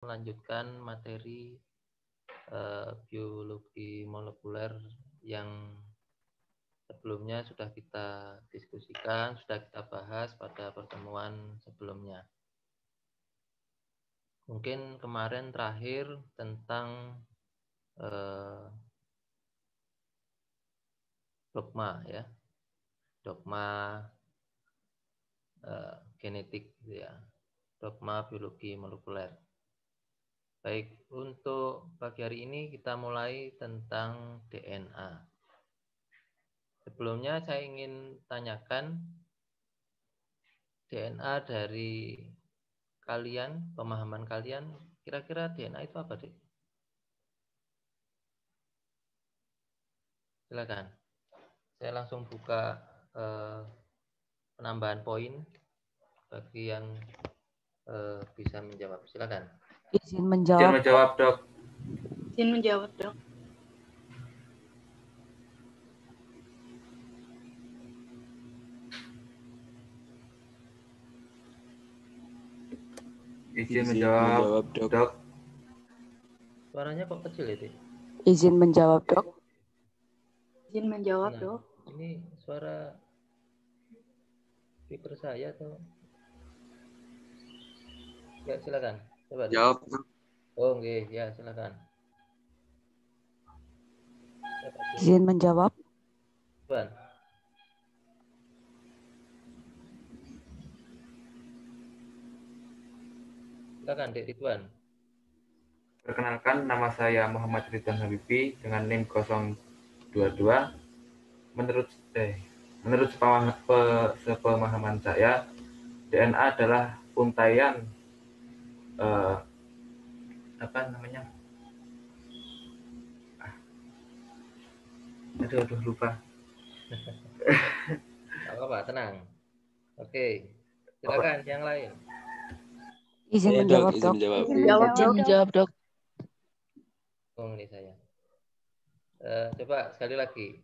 melanjutkan materi biologi molekuler yang sebelumnya sudah kita diskusikan, sudah kita bahas pada pertemuan sebelumnya. Mungkin kemarin terakhir tentang dogma ya, dogma genetik gitu ya, dogma biologi molekuler. Baik, untuk pagi hari ini kita mulai tentang DNA. Sebelumnya saya ingin tanyakan DNA dari kalian, pemahaman kalian, kira-kira DNA itu apa, Dik? Silakan. Saya langsung buka penambahan poin bagi yang bisa menjawab. Silakan. Izin menjawab, Dok. Izin menjawab, Dok. Izin menjawab, Dok. Suaranya kok kecil ya, Dik? izin menjawab, Dok. Izin menjawab, Nah, Dok. ini suara speaker saya atau? Ya, silakan. Coba, Dik. Jawab. Oh, oke, ya, silakan. Izin menjawab. Tuan. Silakan, Dek Ridwan. Perkenalkan, nama saya Muhammad Ridwan Habibi dengan NIM 022. Menurut sepemahaman saya, DNA adalah untaian lupa. Gak apa-apa, tenang. Oke, silakan yang lain. Izin menjawab, Dok. Izin menjawab, Dok. Oh, ini saya. Coba sekali lagi.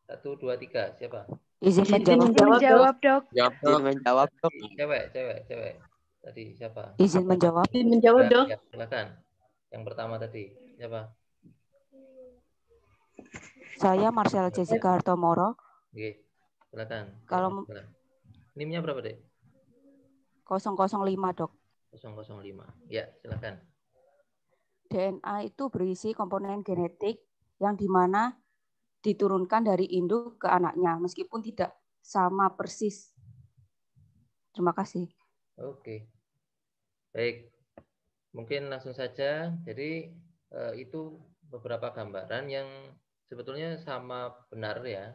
1, 2, 3. Siapa? Izin Izin menjawab, menjawab, Dok. Izin menjawab, Dok. Cewek. Tadi siapa? Izin menjawab. Izin menjawab, Dok. Ya, silakan. Yang pertama tadi. Siapa? Saya Marcel Jessica Hartomoro. Oke, silakan. Kalau NIM-nya berapa, Dek? 005, Dok. 005. Ya, silakan. DNA itu berisi komponen genetik yang dimana diturunkan dari induk ke anaknya, meskipun tidak sama persis. Terima kasih. Oke. Baik. Mungkin langsung saja. Jadi itu beberapa gambaran yang sebetulnya sama benar ya.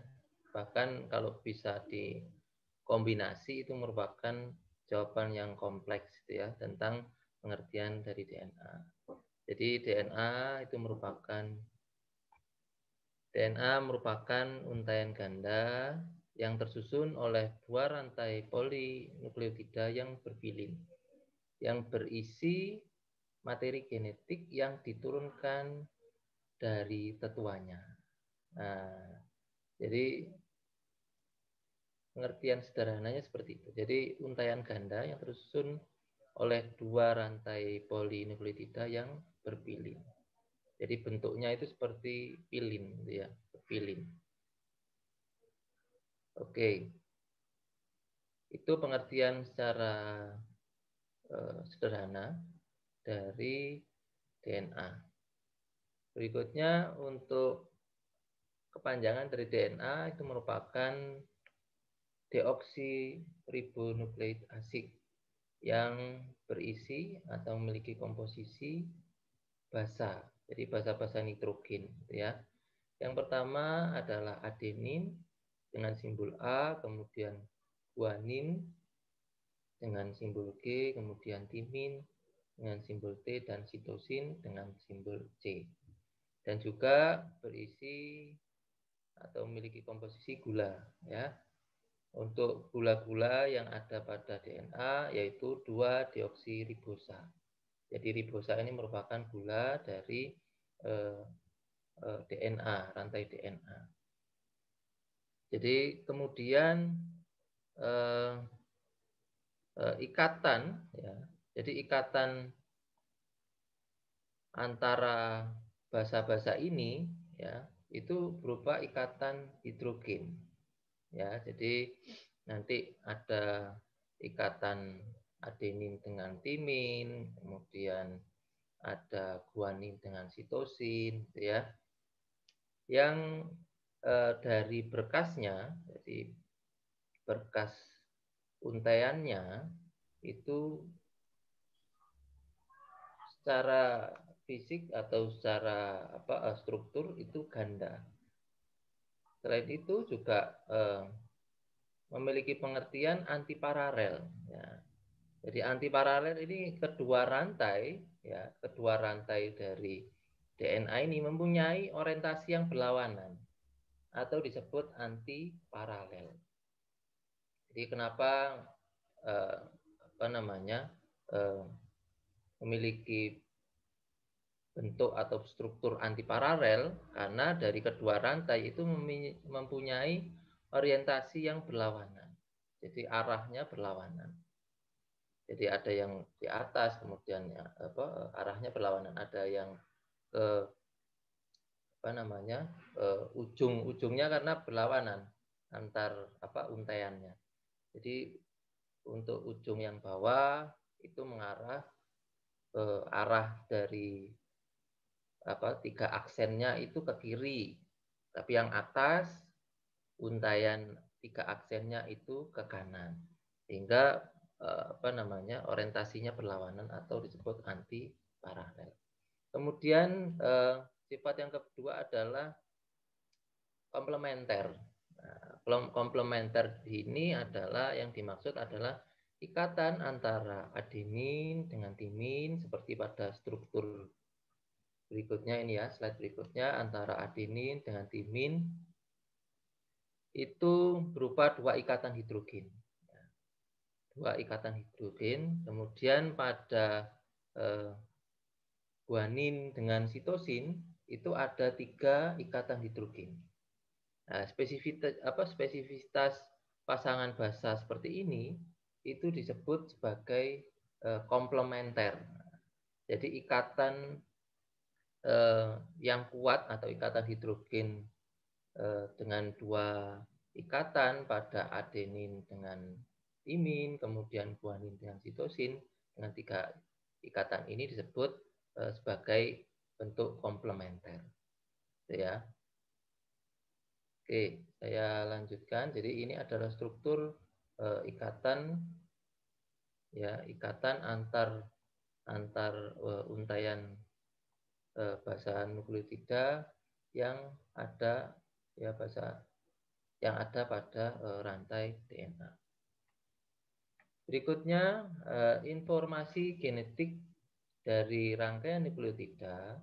Bahkan kalau bisa dikombinasi itu merupakan jawaban yang kompleks gitu ya tentang pengertian dari DNA. Jadi DNA merupakan untaian ganda yang tersusun oleh 2 rantai polinukleotida yang berbilin yang berisi materi genetik yang diturunkan dari tetuanya. Nah, jadi pengertian sederhananya seperti itu. Jadi untaian ganda yang tersusun oleh 2 rantai polinukleotida yang berpilin. Jadi bentuknya itu seperti pilin, gitu ya, berpilin. Oke, itu pengertian secara sederhana dari DNA. Berikutnya untuk kepanjangan dari DNA itu merupakan deoksiribonukleik asid yang berisi atau memiliki komposisi basa. Jadi basa-basa nitrogen gitu ya. Yang pertama adalah adenin dengan simbol A, kemudian guanin dengan simbol G, kemudian timin dengan simbol T, dan sitosin dengan simbol C. Dan juga berisi atau memiliki komposisi gula ya. Untuk gula-gula yang ada pada DNA yaitu 2-deoksiribosa. Jadi ribosa ini merupakan gula dari DNA, rantai DNA. Jadi kemudian ikatan ya. Jadi ikatan antara basa-basa ini ya itu berupa ikatan hidrogen ya. Jadi nanti ada ikatan adenin dengan timin, kemudian ada guanin dengan sitosin gitu ya. Yang dari berkasnya, jadi berkas untaiannya itu secara fisik atau secara struktur itu ganda. Selain itu juga memiliki pengertian antiparalel. Ya. Jadi antiparalel ini kedua rantai, ya, kedua rantai dari DNA ini mempunyai orientasi yang berlawanan atau disebut antiparalel. Jadi kenapa memiliki bentuk atau struktur antiparalel? Karena dari kedua rantai itu mempunyai orientasi yang berlawanan. Jadi arahnya berlawanan. Jadi ada yang di atas, kemudian arahnya berlawanan. Ada yang ke ujung-ujungnya karena berlawanan antar untaiannya. Jadi untuk ujung yang bawah itu mengarah ke arah dari tiga aksennya itu ke kiri, tapi yang atas untaian tiga aksennya itu ke kanan, sehingga orientasinya berlawanan atau disebut anti paralel. Kemudian sifat yang kedua adalah komplementer. Nah, komplementer ini adalah yang dimaksud adalah ikatan antara adenin dengan timin seperti pada struktur berikutnya ini ya, slide berikutnya, antara adenin dengan timin itu berupa dua ikatan hidrogen. Dua ikatan hidrogen, kemudian pada guanin dengan sitosin itu ada tiga ikatan hidrogen. Nah, spesifitas pasangan basa seperti ini itu disebut sebagai komplementer. Jadi ikatan yang kuat atau ikatan hidrogen dengan dua ikatan pada adenin dengan timin, kemudian guanin dengan sitosin, dengan tiga ikatan ini disebut sebagai bentuk komplementer. Ya. Oke, saya lanjutkan. Jadi ini adalah struktur ikatan antar untaian basa nukleotida yang ada pada rantai DNA. Berikutnya informasi genetik dari rangkaian nukleotida.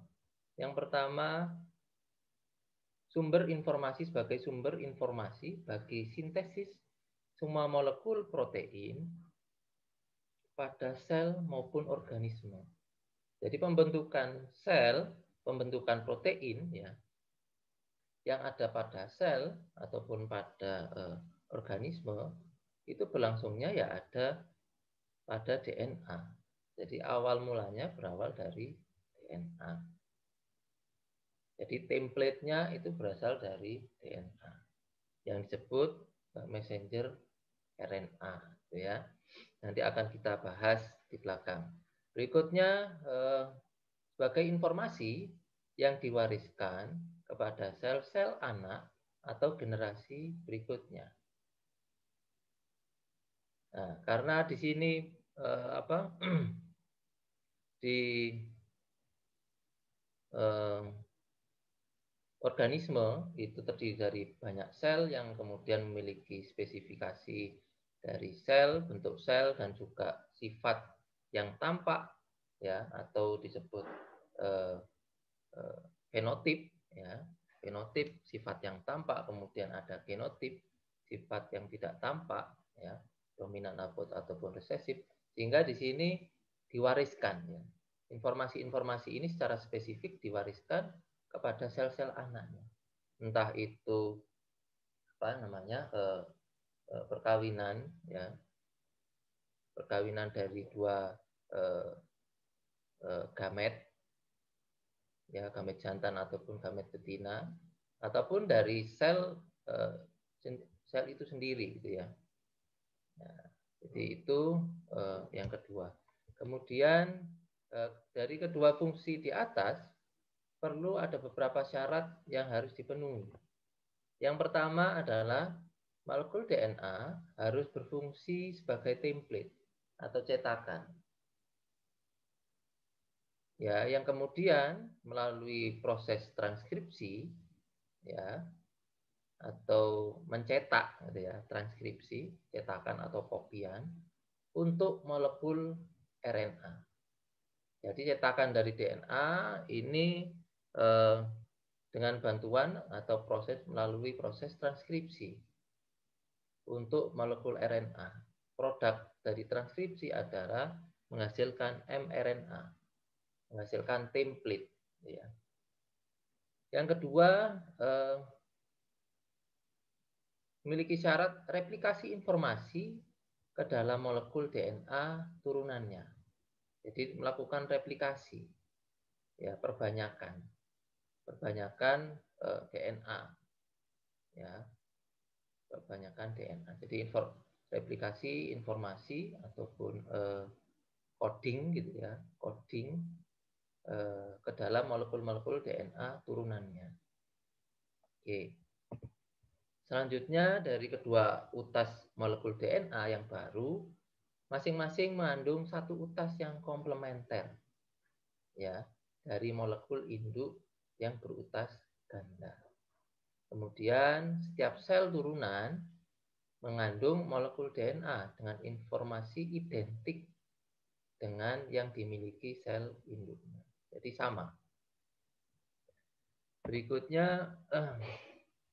Yang pertama, sumber informasi sebagai sumber informasi bagi sintesis semua molekul protein pada sel maupun organisme. Jadi pembentukan sel, pembentukan protein ya, yang ada pada sel ataupun pada organisme itu berlangsungnya ya ada pada DNA. Jadi awal mulanya berawal dari DNA. Jadi template-nya itu berasal dari DNA yang disebut messenger RNA, gitu ya. Nanti akan kita bahas di belakang. Berikutnya sebagai informasi yang diwariskan kepada sel-sel anak atau generasi berikutnya. Nah, karena di sini di organisme itu terdiri dari banyak sel yang kemudian memiliki spesifikasi dari sel, bentuk sel, dan juga sifat yang tampak ya, atau disebut fenotip ya. Fenotip sifat yang tampak, kemudian ada genotip sifat yang tidak tampak ya, dominan ataupun resesif, sehingga di sini diwariskan ya. Informasi-informasi ini secara spesifik diwariskan kepada sel-sel anaknya. Entah itu perkawinan ya. Perkawinan dari dua gamet ya gamet jantan ataupun gamet betina, ataupun dari sel itu sendiri gitu ya. Nah, jadi itu yang kedua. Kemudian dari kedua fungsi di atas perlu ada beberapa syarat yang harus dipenuhi. Yang pertama adalah molekul DNA harus berfungsi sebagai template atau cetakan. Ya, yang kemudian melalui proses transkripsi ya atau mencetak gitu ya, transkripsi, cetakan atau kopian untuk molekul RNA. Jadi cetakan dari DNA ini dengan bantuan atau melalui proses transkripsi untuk molekul RNA. Produk dari transkripsi adalah menghasilkan mRNA, menghasilkan template. Ya. Yang kedua, memiliki syarat replikasi informasi ke dalam molekul DNA turunannya. Jadi melakukan replikasi, ya perbanyakan DNA, ya perbanyakan DNA. Jadi replikasi informasi ataupun coding gitu ya, coding ke dalam molekul-molekul DNA turunannya. Oke. Selanjutnya dari kedua utas molekul DNA yang baru, masing-masing mengandung satu utas yang komplementer, ya, dari molekul induk yang berutas ganda. Kemudian setiap sel turunan mengandung molekul DNA dengan informasi identik dengan yang dimiliki sel induknya. Jadi sama. Berikutnya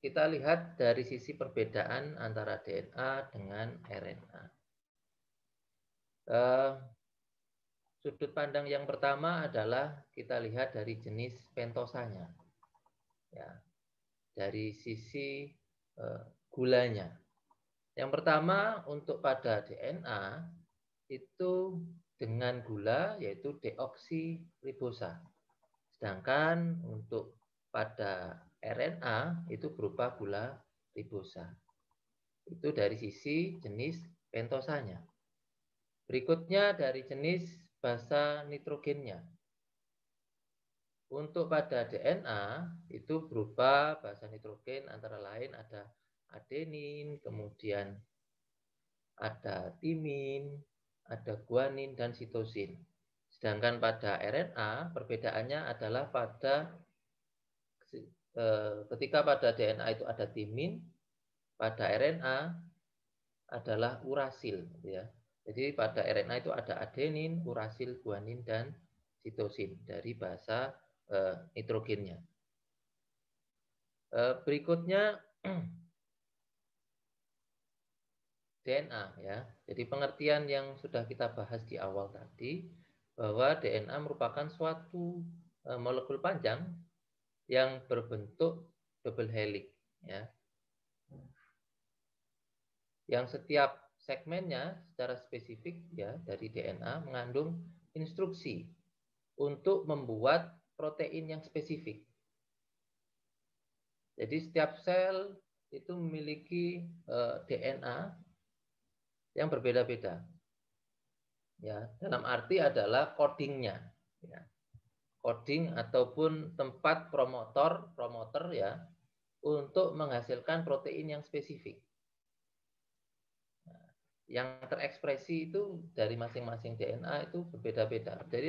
kita lihat dari sisi perbedaan antara DNA dengan RNA. Sudut pandang yang pertama adalah kita lihat dari jenis pentosanya, ya, dari sisi gulanya. Yang pertama untuk pada DNA itu dengan gula yaitu deoksiribosa, sedangkan untuk pada RNA itu berupa gula ribosa. Itu dari sisi jenis pentosanya. Berikutnya dari jenis basa nitrogennya. Untuk pada DNA itu berupa basa nitrogen antara lain ada adenin, kemudian ada timin, ada guanin dan sitosin. Sedangkan pada RNA perbedaannya adalah pada ketika pada DNA itu ada timin, pada RNA adalah urasil, ya. Jadi pada RNA itu ada adenin, urasil, guanin, dan sitosin dari bahasa nitrogennya. Berikutnya DNA, ya. Jadi pengertian yang sudah kita bahas di awal tadi bahwa DNA merupakan suatu molekul panjang yang berbentuk double helix, ya. Yang setiap segmennya secara spesifik ya dari DNA mengandung instruksi untuk membuat protein yang spesifik. Jadi setiap sel itu memiliki DNA yang berbeda-beda. Ya, dalam arti adalah codingnya, ya. Coding ataupun tempat promoter ya untuk menghasilkan protein yang spesifik. Yang terekspresi itu dari masing-masing DNA itu berbeda-beda. Jadi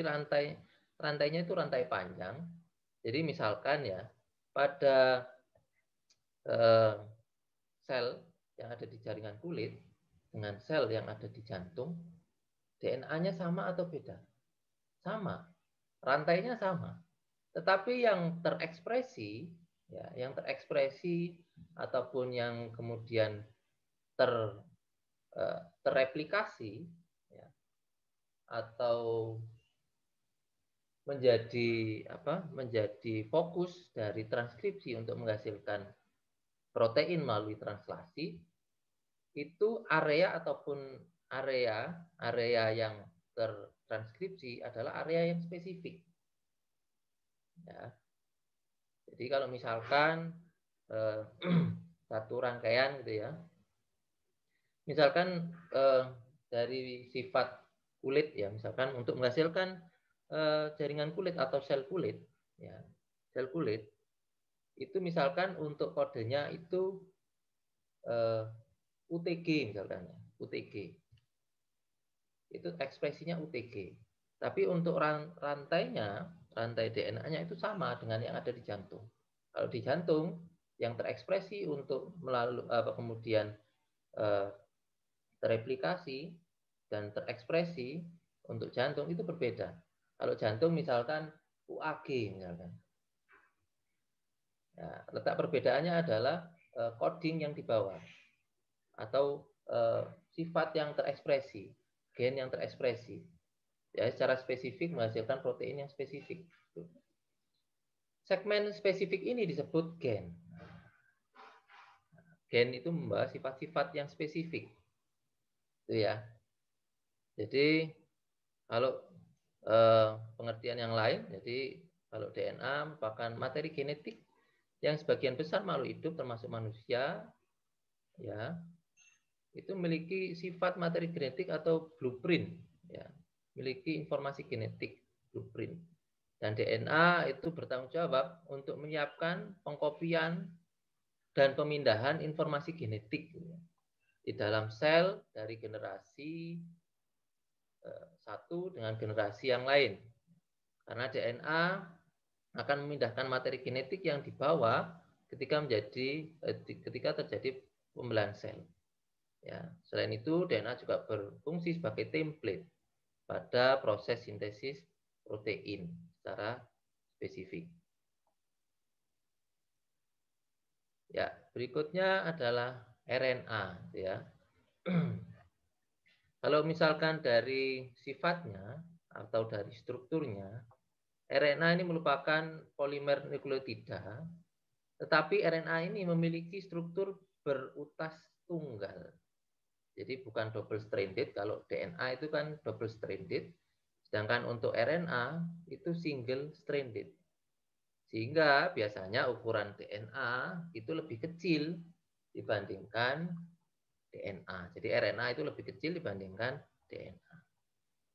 rantainya itu rantai panjang. Jadi misalkan ya pada sel yang ada di jaringan kulit dengan sel yang ada di jantung, DNA-nya sama atau beda? Sama. Rantainya sama. Tetapi yang terekspresi ataupun yang kemudian terreplikasi ya, atau menjadi fokus dari transkripsi untuk menghasilkan protein melalui translasi itu area yang tertranskripsi adalah area yang spesifik, ya. Jadi kalau misalkan satu rangkaian gitu ya, misalkan dari sifat kulit ya, misalkan untuk menghasilkan jaringan kulit atau sel kulit, ya, sel kulit itu misalkan untuk kodenya itu UTG misalkan, UTG itu ekspresinya UTG. Tapi untuk rantainya, rantai DNA-nya itu sama dengan yang ada di jantung. Kalau di jantung yang terekspresi untuk melalui kemudian tereplikasi dan terekspresi untuk jantung itu berbeda. Kalau jantung misalkan UAG misalkan. Ya, letak perbedaannya adalah coding yang dibawa atau sifat yang terekspresi, gen yang terekspresi. Ya, secara spesifik menghasilkan protein yang spesifik. Segmen spesifik ini disebut gen. Gen itu membawa sifat-sifat yang spesifik. Itu ya. Jadi kalau pengertian yang lain, jadi kalau DNA merupakan materi genetik yang sebagian besar makhluk hidup termasuk manusia, ya, itu memiliki sifat materi genetik atau blueprint, ya, memiliki informasi genetik blueprint. Dan DNA itu bertanggung jawab untuk menyiapkan pengkopian dan pemindahan informasi genetik di dalam sel dari generasi satu dengan generasi yang lain. Karena DNA akan memindahkan materi genetik yang dibawa ketika terjadi pembelahan sel. Ya, selain itu DNA juga berfungsi sebagai template pada proses sintesis protein secara spesifik. Ya, berikutnya adalah RNA, ya. Kalau misalkan dari sifatnya atau dari strukturnya, RNA ini merupakan polimer nukleotida, tetapi RNA ini memiliki struktur berutas tunggal. Jadi bukan double stranded, kalau DNA itu kan double stranded, sedangkan untuk RNA itu single stranded. Sehingga biasanya ukuran DNA itu lebih kecil dibandingkan DNA. Jadi RNA itu lebih kecil dibandingkan DNA.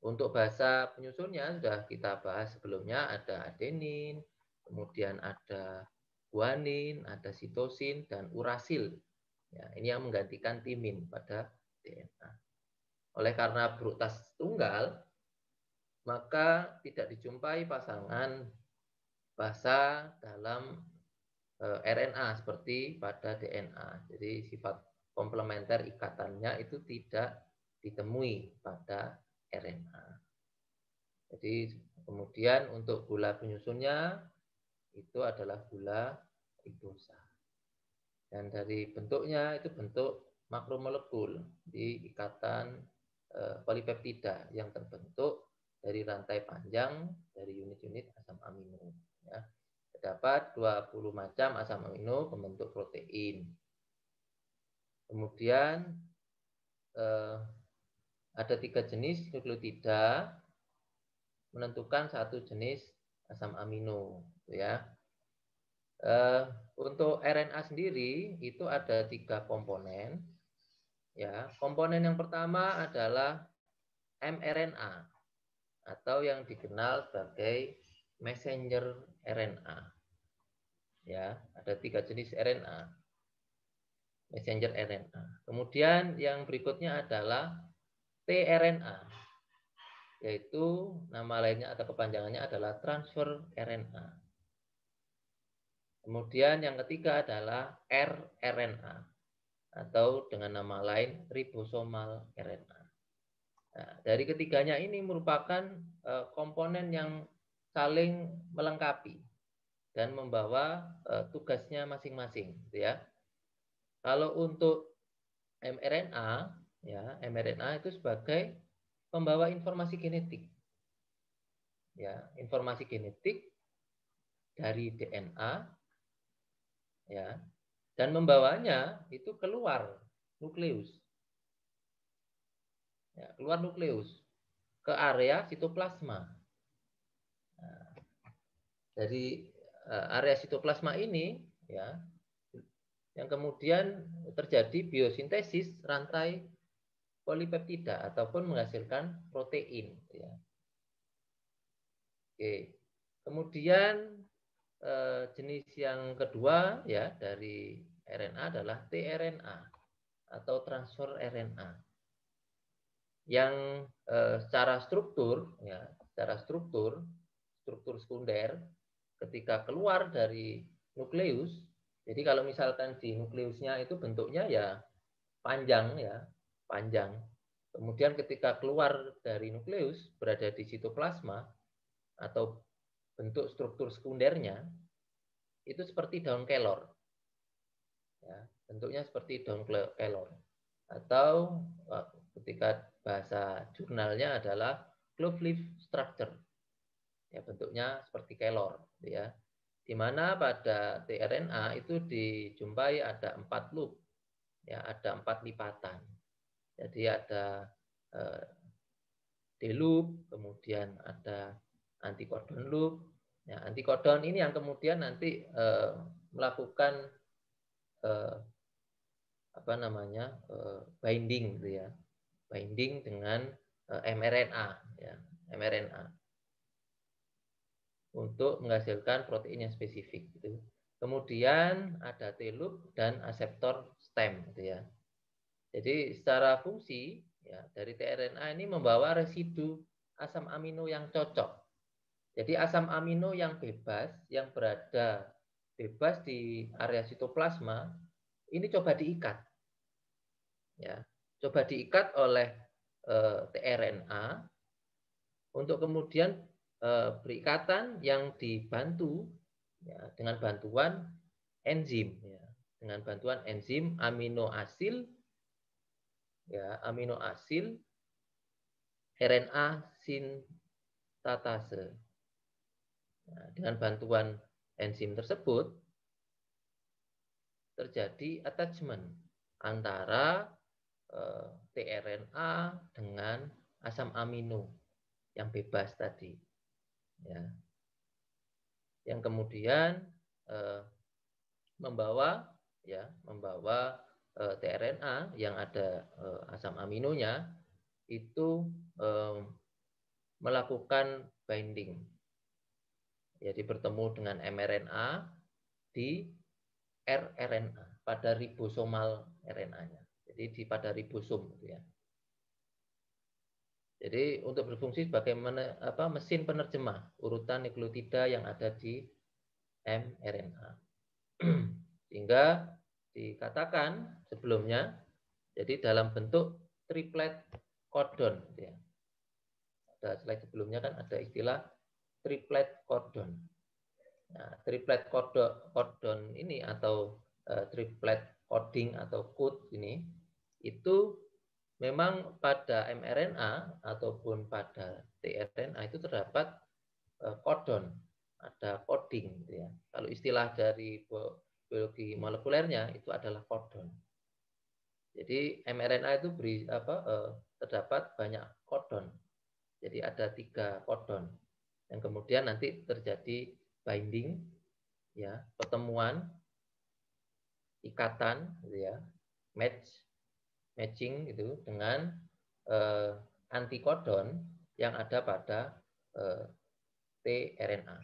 Untuk bahasa penyusunnya sudah kita bahas sebelumnya, ada adenin, kemudian ada guanin, ada sitosin, dan urasil. Ya, ini yang menggantikan timin pada DNA. Oleh karena berutas tunggal, maka tidak dijumpai pasangan basa dalam RNA seperti pada DNA. Jadi sifat komplementer ikatannya itu tidak ditemui pada RNA. Jadi kemudian untuk gula penyusunnya itu adalah gula ribosa. Dan dari bentuknya itu bentuk makromolekul di ikatan polipeptida yang terbentuk dari rantai panjang dari unit-unit asam amino. Ya. Terdapat 20 macam asam amino pembentuk protein. Kemudian ada 3 jenis nukleotida menentukan satu jenis asam amino, ya. Untuk RNA sendiri itu ada 3 komponen. Ya, komponen yang pertama adalah mRNA atau yang dikenal sebagai messenger RNA. Ya, ada 3 jenis RNA. Messenger RNA. Kemudian yang berikutnya adalah tRNA, yaitu nama lainnya atau kepanjangannya adalah transfer RNA. Kemudian yang ketiga adalah rRNA atau dengan nama lain ribosomal RNA. Nah, dari ketiganya ini merupakan komponen yang saling melengkapi dan membawa tugasnya masing-masing, gitu ya. Kalau untuk mRNA, ya, mRNA itu sebagai pembawa informasi genetik. Ya, informasi genetik dari DNA, ya, dan membawanya itu keluar nukleus. Ya, keluar nukleus ke area sitoplasma. Nah, dari area sitoplasma ini ya yang kemudian terjadi biosintesis rantai polipeptida ataupun menghasilkan protein ya. Oke. Kemudian jenis yang kedua ya dari RNA adalah tRNA atau transfer RNA yang secara struktur sekunder ketika keluar dari nukleus. Jadi kalau misalkan di nukleusnya itu bentuknya ya panjang. Kemudian ketika keluar dari nukleus berada di sitoplasma atau bentuk struktur sekundernya itu seperti daun kelor. Ya, bentuknya seperti daun kelor. Atau ketika bahasa jurnalnya adalah clove leaf structure. Ya, bentuknya seperti kelor ya. Di mana pada tRNA itu dijumpai ada 4 loop. Ya, ada 4 lipatan. Jadi ada D-loop, kemudian ada antikodon loop. Ya, antikodon ini yang kemudian nanti melakukan binding gitu ya. Binding dengan mRNA ya, mRNA. Untuk menghasilkan protein yang spesifik gitu. Kemudian ada T-loop dan aseptor stem gitu ya. Jadi secara fungsi ya dari tRNA ini membawa residu asam amino yang cocok. Jadi asam amino yang bebas yang berada bebas di area sitoplasma ini coba diikat. Ya, coba diikat oleh tRNA untuk kemudian berikatan yang dibantu ya, dengan bantuan enzim ya, dengan bantuan enzim aminoasil ya, aminoasil RNA sintatase. Nah, dengan bantuan enzim tersebut terjadi attachment antara tRNA dengan asam amino yang bebas tadi. Ya. Yang kemudian membawa tRNA yang ada asam aminonya itu melakukan binding. Jadi bertemu dengan mRNA di rRNA pada ribosomal RNA-nya. Jadi pada ribosom gitu ya. Jadi untuk berfungsi sebagai mesin penerjemah urutan nukleotida yang ada di mRNA. Sehingga dikatakan sebelumnya jadi dalam bentuk triplet codon ya. Ada slide sebelumnya kan ada istilah triplet codon. Nah, triplet codon ini atau triplet coding atau code ini itu memang pada mRNA ataupun pada tRNA itu terdapat codon, ada coding gitu ya. Kalau istilah dari biologi molekulernya itu adalah codon. Jadi mRNA itu terdapat banyak codon. Jadi ada 3 codon yang kemudian nanti terjadi binding ya, pertemuan ikatan gitu ya, matching gitu dengan antikodon yang ada pada tRNA.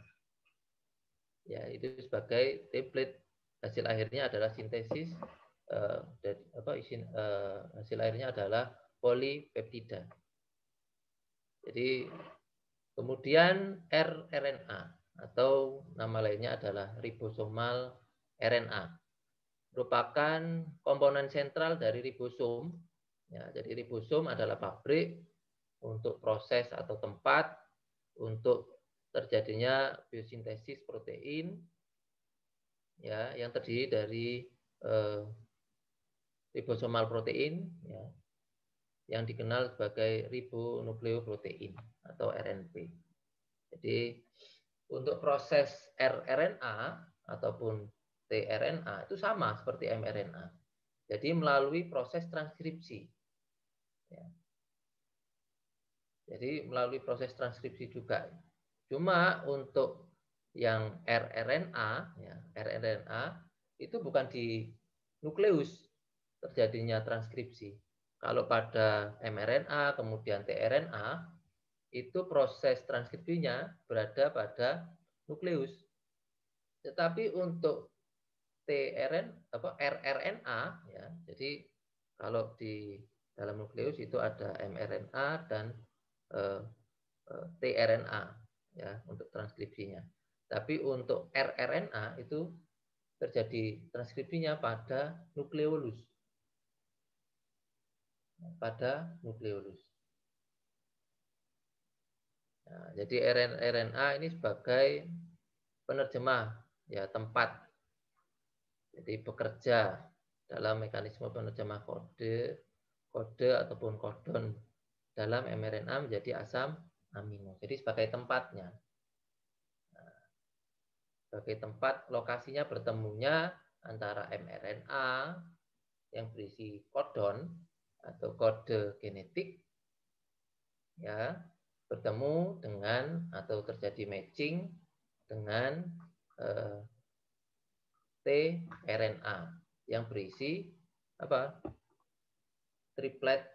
Ya, itu sebagai template. Hasil akhirnya adalah sintesis hasil akhirnya adalah polipeptida. Jadi kemudian rRNA atau nama lainnya adalah ribosomal RNA. Merupakan komponen sentral dari ribosom. Ya, jadi ribosom adalah pabrik untuk proses atau tempat untuk terjadinya biosintesis protein ya, yang terdiri dari ribosomal protein ya, yang dikenal sebagai ribonukleoprotein atau RNP. Jadi untuk proses rRNA ataupun tRNA itu sama seperti mRNA. Jadi melalui proses transkripsi. Ya. Jadi melalui proses transkripsi juga. Cuma untuk yang rRNA, ya, rRNA itu bukan di nukleus terjadinya transkripsi. Kalau pada mRNA kemudian tRNA itu proses transkripsinya berada pada nukleus. Tetapi untuk rRNA, ya, jadi kalau di dalam nukleus itu ada mRNA dan tRNA, ya, untuk transkripsinya. Tapi untuk rRNA itu terjadi transkripsinya pada nukleolus. Pada nukleolus. Nah, jadi rRNA ini sebagai penerjemah, ya, tempat. Jadi bekerja dalam mekanisme penerjemah kode ataupun kodon dalam mRNA menjadi asam amino. Jadi sebagai tempatnya. Nah, sebagai tempat lokasinya bertemunya antara mRNA yang berisi kodon atau kode genetik, ya, bertemu dengan atau terjadi matching dengan tRNA yang berisi apa? Triplet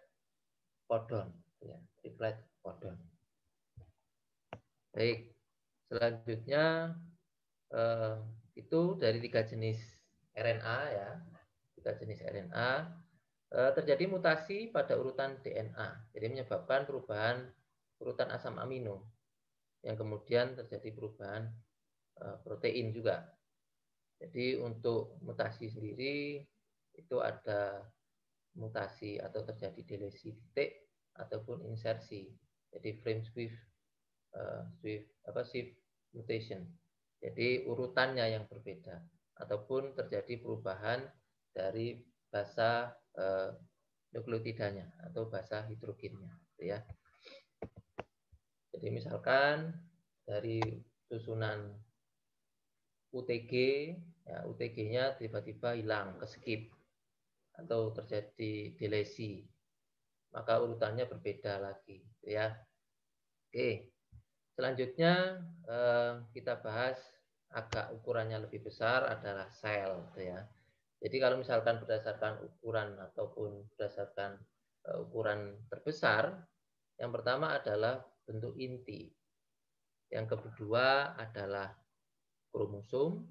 kodon, ya, triplet kodon. Baik, selanjutnya itu dari 3 jenis RNA, ya, 3 jenis RNA terjadi mutasi pada urutan DNA, jadi menyebabkan perubahan urutan asam amino yang kemudian terjadi perubahan protein juga. Jadi untuk mutasi sendiri itu ada mutasi atau terjadi delesi titik ataupun insersi. Jadi frame shift mutation. Jadi urutannya yang berbeda ataupun terjadi perubahan dari basa nukleotidanya atau basa hidrogennya, ya. Jadi misalkan dari susunan UTG, ya, UTG-nya tiba-tiba hilang, ke-skip, atau terjadi delesi, maka urutannya berbeda lagi, ya. Oke, selanjutnya kita bahas agak ukurannya lebih besar adalah sel, ya. Jadi kalau misalkan berdasarkan ukuran ataupun berdasarkan ukuran terbesar, yang pertama adalah bentuk inti, yang kedua adalah kromosom,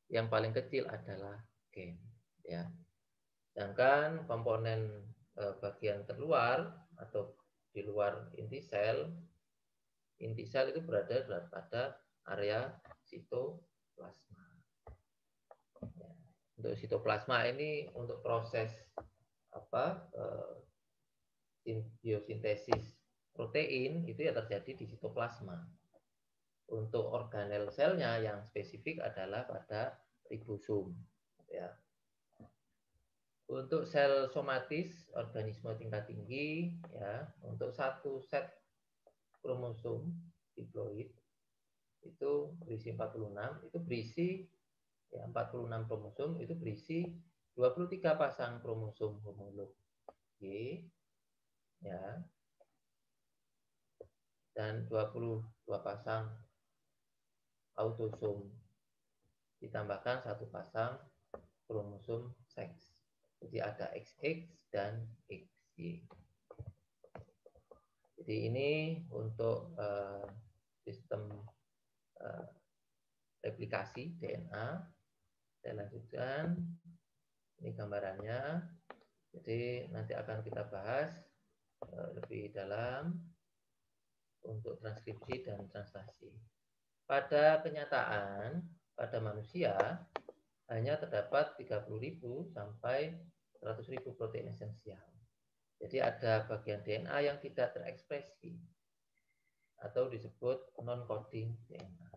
yang paling kecil adalah gen, ya. Sedangkan komponen bagian terluar atau di luar inti sel itu berada pada area sitoplasma. Ya. Untuk sitoplasma ini untuk proses biosintesis protein itu ya terjadi di sitoplasma. Untuk organel selnya yang spesifik adalah pada ribosom, ya. Untuk sel somatis organisme tingkat tinggi, ya, untuk satu set kromosom diploid itu berisi 46, itu berisi, ya, 46 kromosom itu berisi 23 pasang kromosom homolog Y, ya, dan 22 pasang autosom, ditambahkan 1 pasang kromosom seks. Jadi ada XX dan XY. Jadi ini untuk sistem replikasi DNA. Saya lanjutkan. Ini gambarannya. Jadi nanti akan kita bahas lebih dalam untuk transkripsi dan translasi. Pada kenyataan, pada manusia hanya terdapat 30.000 sampai 100.000 protein esensial. Jadi ada bagian DNA yang tidak terekspresi atau disebut non-coding DNA.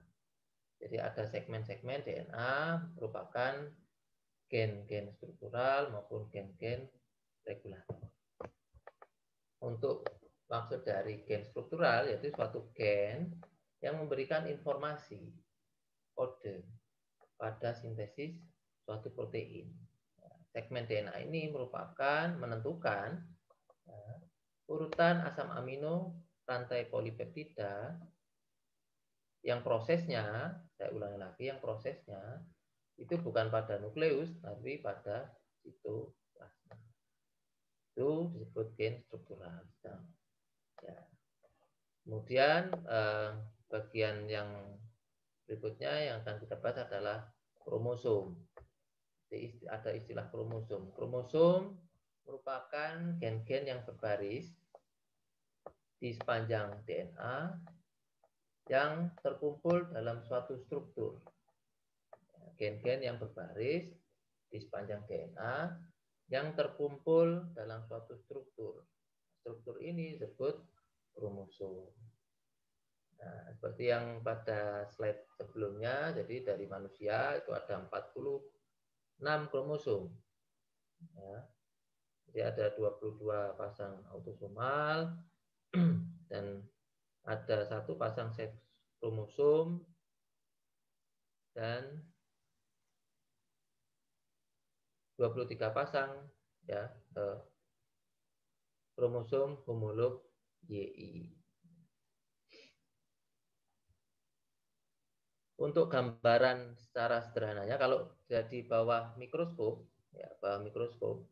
Jadi ada segmen-segmen DNA merupakan gen-gen struktural maupun gen-gen regulator. Untuk maksud dari gen struktural yaitu suatu gen yang memberikan informasi kode pada sintesis suatu protein. Segmen DNA ini merupakan menentukan urutan asam amino rantai polipeptida yang prosesnya, saya ulangi lagi, yang prosesnya itu bukan pada nukleus, tapi pada sitoplasma. Itu disebut gen struktural. Ya. Kemudian bagian yang berikutnya yang akan kita bahas adalah kromosom. Jadi ada istilah kromosom. Kromosom merupakan gen-gen yang berbaris di sepanjang DNA yang terkumpul dalam suatu struktur. Gen-gen yang berbaris di sepanjang DNA yang terkumpul dalam suatu struktur. Struktur ini disebut kromosom. Nah, seperti yang pada slide sebelumnya, jadi dari manusia itu ada 46 kromosom. Ya. Jadi ada 22 pasang autosomal dan ada 1 pasang seks kromosom dan 23 pasang ya kromosom homolog YI. Untuk gambaran secara sederhananya, kalau di bawah mikroskop, ya bawah mikroskop,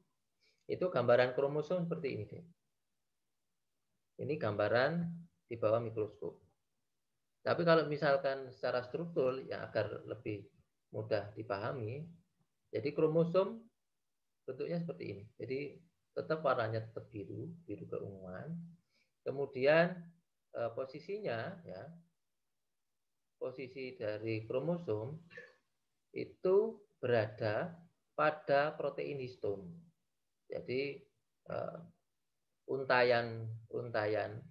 itu gambaran kromosom seperti ini. Ini gambaran di bawah mikroskop. Tapi kalau misalkan secara struktur, ya agar lebih mudah dipahami, jadi kromosom bentuknya seperti ini. Jadi tetap warnanya tetap biru, biru keunguan. Kemudian posisinya, ya, posisi dari kromosom itu berada pada protein histon. Jadi untayan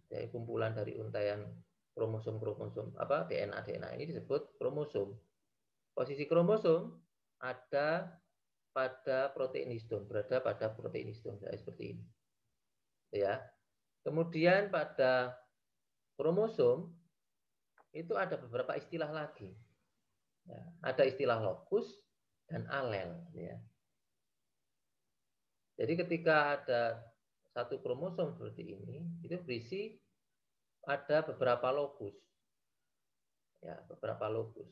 dari kumpulan dari untayan kromosom DNA ini disebut kromosom. Posisi kromosom ada pada protein histon, berada pada protein histon seperti ini. Ya. Kemudian pada kromosom itu ada beberapa istilah lagi. Ya, ada istilah lokus dan alel. Ya. Jadi ketika ada satu kromosom seperti ini, itu berisi ada beberapa lokus. Ya, beberapa lokus.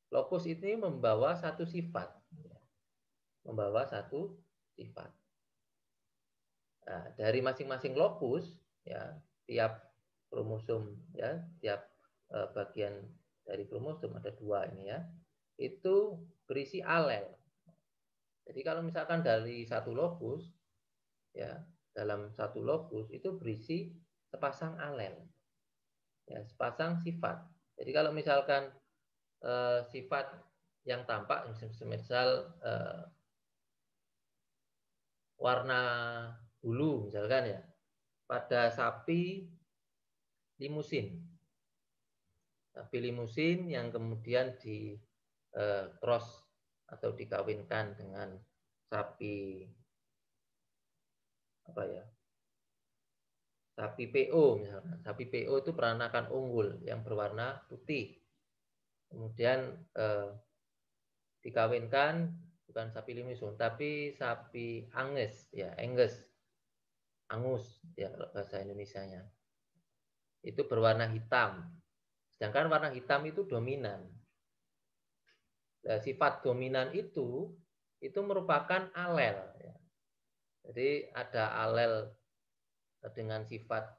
Lokus ini membawa satu sifat. Ya. Membawa satu sifat. Nah, dari masing-masing lokus, ya, tiap kromosom, ya, tiap bagian dari kromosom ada 2 ini ya, itu berisi alel. Jadi kalau misalkan dari satu lokus, ya, dalam satu lokus itu berisi sepasang alel, ya, sepasang sifat. Jadi kalau misalkan sifat yang tampak, misal warna bulu misalkan ya, pada sapi limusin. Sapi limusin yang kemudian di cross atau dikawinkan dengan sapi sapi PO misalkan. Sapi PO itu peranakan unggul yang berwarna putih. Kemudian dikawinkan bukan sapi limusin tapi sapi Angus ya, Angus ya kalau bahasa Indonesianya. Itu berwarna hitam. Sedangkan warna hitam itu dominan. Nah, sifat dominan itu merupakan alel. Ya. Jadi ada alel dengan sifat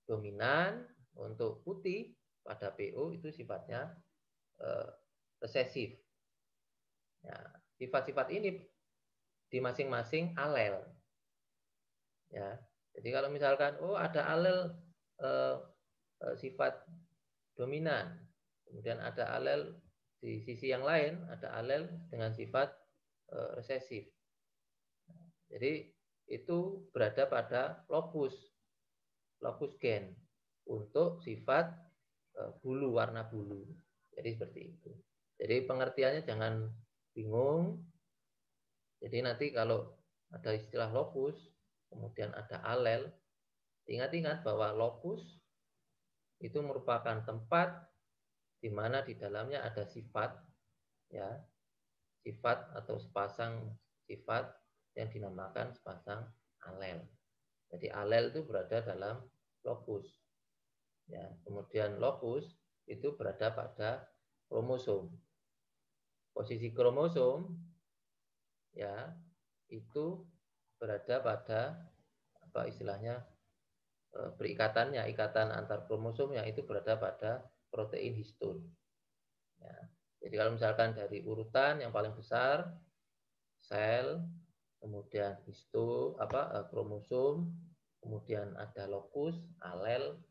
dominan untuk putih pada PO itu sifatnya resesif. Ya, sifat-sifat ini di masing-masing alel. Ya, jadi kalau misalkan ada alel sifat dominan, kemudian ada alel di sisi yang lain, ada alel dengan sifat resesif. Jadi itu berada pada lokus gen untuk sifat bulu, warna bulu. Jadi seperti itu. Jadi pengertiannya jangan bingung. Jadi nanti kalau ada istilah lokus, kemudian ada alel, ingat-ingat bahwa lokus itu merupakan tempat di mana di dalamnya ada sifat, ya, sifat atau sepasang sifat yang dinamakan sepasang alel. Jadi alel itu berada dalam lokus. Ya, kemudian lokus itu berada pada kromosom. Posisi kromosom ya itu berada pada apa istilahnya berikatannya, ikatan antar kromosomnya itu berada pada protein histon. Ya. Jadi kalau misalkan dari urutan yang paling besar sel, kemudian kromosom, kemudian ada lokus, alel,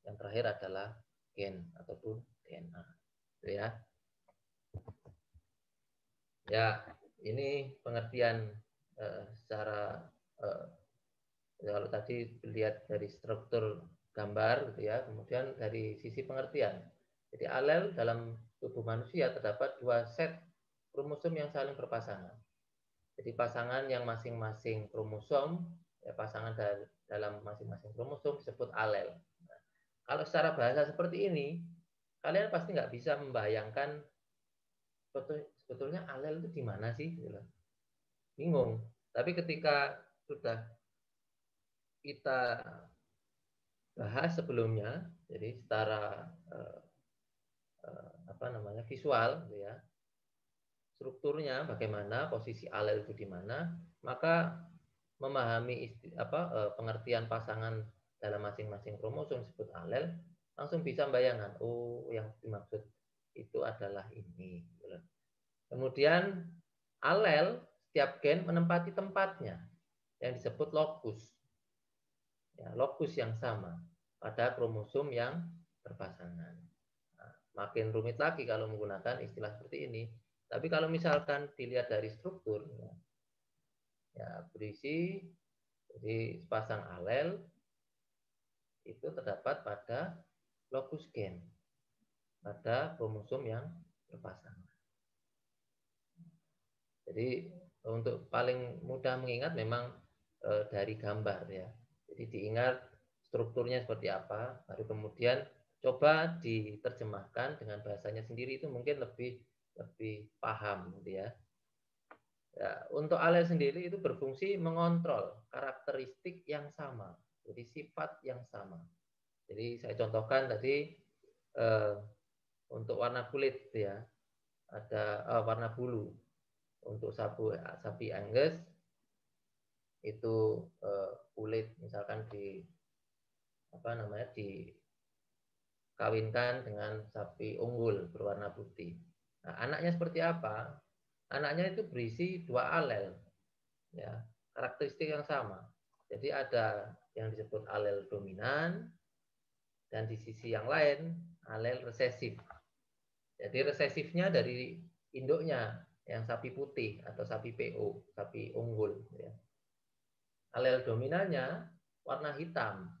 yang terakhir adalah gen ataupun DNA. Itu ya. Ya, ini pengertian secara kalau tadi lihat dari struktur gambar gitu ya, kemudian dari sisi pengertian. Jadi alel dalam tubuh manusia terdapat 2 set kromosom yang saling berpasangan. Jadi pasangan yang masing-masing kromosom, ya pasangan dalam masing-masing kromosom disebut alel. Nah, kalau secara bahasa seperti ini, kalian pasti nggak bisa membayangkan sebetulnya alel itu di mana sih? Bingung. Tapi ketika sudah kita bahas sebelumnya, jadi secara visual, gitu ya, strukturnya bagaimana, posisi alel itu di mana, maka memahami pengertian pasangan dalam masing-masing kromosom disebut alel, langsung bisa membayangkan, oh yang dimaksud itu adalah ini. Kemudian alel setiap gen menempati tempatnya yang disebut lokus. Ya, lokus yang sama pada kromosom yang berpasangan. Nah, makin rumit lagi kalau menggunakan istilah seperti ini. Tapi kalau misalkan dilihat dari struktur, ya berisi jadi sepasang alel itu terdapat pada lokus gen pada kromosom yang berpasangan. Jadi untuk paling mudah mengingat memang dari gambar ya. Jadi diingat strukturnya seperti apa, baru kemudian coba diterjemahkan dengan bahasanya sendiri itu mungkin lebih paham gitu ya. Ya, untuk alel sendiri itu berfungsi mengontrol karakteristik yang sama, jadi sifat yang sama. Jadi saya contohkan tadi untuk warna kulit ya, ada warna bulu. Untuk sapi Angus itu kulit misalkan dikawinkan dengan sapi unggul berwarna putih. Nah, anaknya seperti apa? Anaknya itu berisi 2 alel, ya, karakteristik yang sama. Jadi ada yang disebut alel dominan dan di sisi yang lain alel resesif. Jadi resesifnya dari induknya yang sapi putih atau sapi PO, sapi unggul. Ya. Alel dominannya warna hitam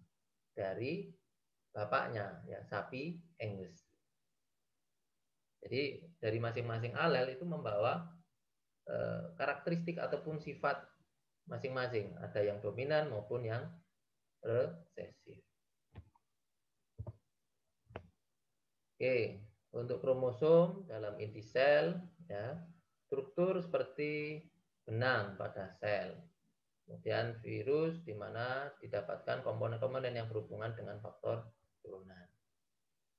dari bapaknya, ya sapi Angus. Jadi dari masing-masing alel itu membawa karakteristik ataupun sifat masing-masing. Ada yang dominan maupun yang resesif. Oke, untuk kromosom dalam inti sel, ya, struktur seperti benang pada sel. Kemudian virus di mana didapatkan komponen-komponen yang berhubungan dengan faktor turunan.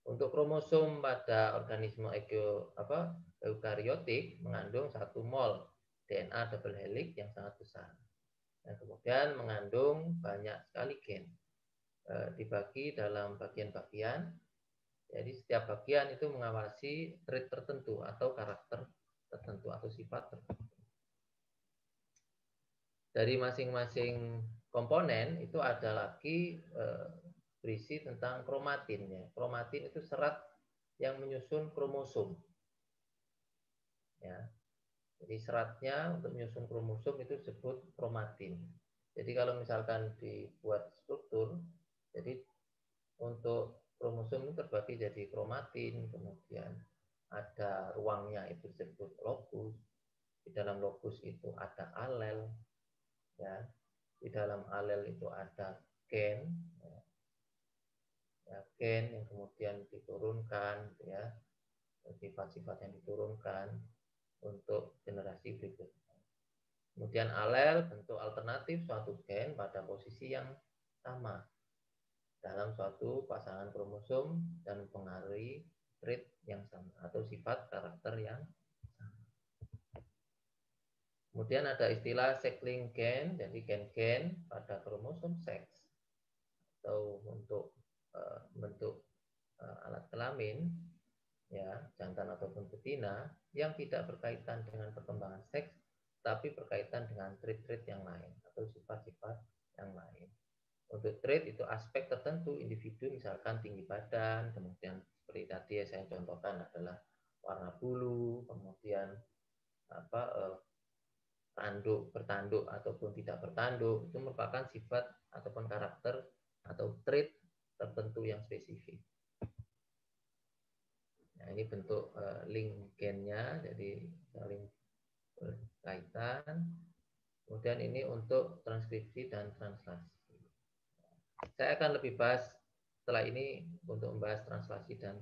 Untuk kromosom pada organisme eukariotik mengandung 1 mol DNA double helix yang sangat besar. Dan kemudian mengandung banyak sekali gen. Dibagi dalam bagian-bagian. Jadi setiap bagian itu mengawasi trait tertentu atau karakter tertentu atau sifat tertentu. Dari masing-masing komponen itu ada lagi berisi tentang kromatin. Ya. Kromatin itu serat yang menyusun kromosom. Ya. Jadi seratnya untuk menyusun kromosom itu disebut kromatin. Jadi kalau misalkan dibuat struktur, jadi untuk kromosom itu terbagi jadi kromatin, kemudian ada ruangnya itu disebut lokus. Di dalam lokus itu ada alel, ya. Di dalam alel itu ada gen, ya, gen yang kemudian diturunkan, ya, sifat-sifat yang diturunkan untuk generasi berikutnya. Kemudian alel bentuk alternatif suatu gen pada posisi yang sama. dalam suatu pasangan kromosom dan mempengaruhi trait yang sama atau sifat karakter yang sama. Kemudian ada istilah sex-linked gen, jadi gen-gen pada kromosom seks atau untuk bentuk alat kelamin, ya jantan ataupun betina yang tidak berkaitan dengan perkembangan seks, tapi berkaitan dengan trait-trait yang lain atau sifat-sifat yang lain. Untuk trait itu aspek tertentu individu, misalkan tinggi badan, kemudian seperti tadi saya contohkan adalah warna bulu, kemudian tanduk, bertanduk ataupun tidak bertanduk, itu merupakan sifat ataupun karakter atau trait tertentu yang spesifik. Nah, ini bentuk link gennya, jadi saling berkaitan. Kemudian ini untuk transkripsi dan translasi. Saya akan lebih bahas setelah ini untuk membahas translasi dan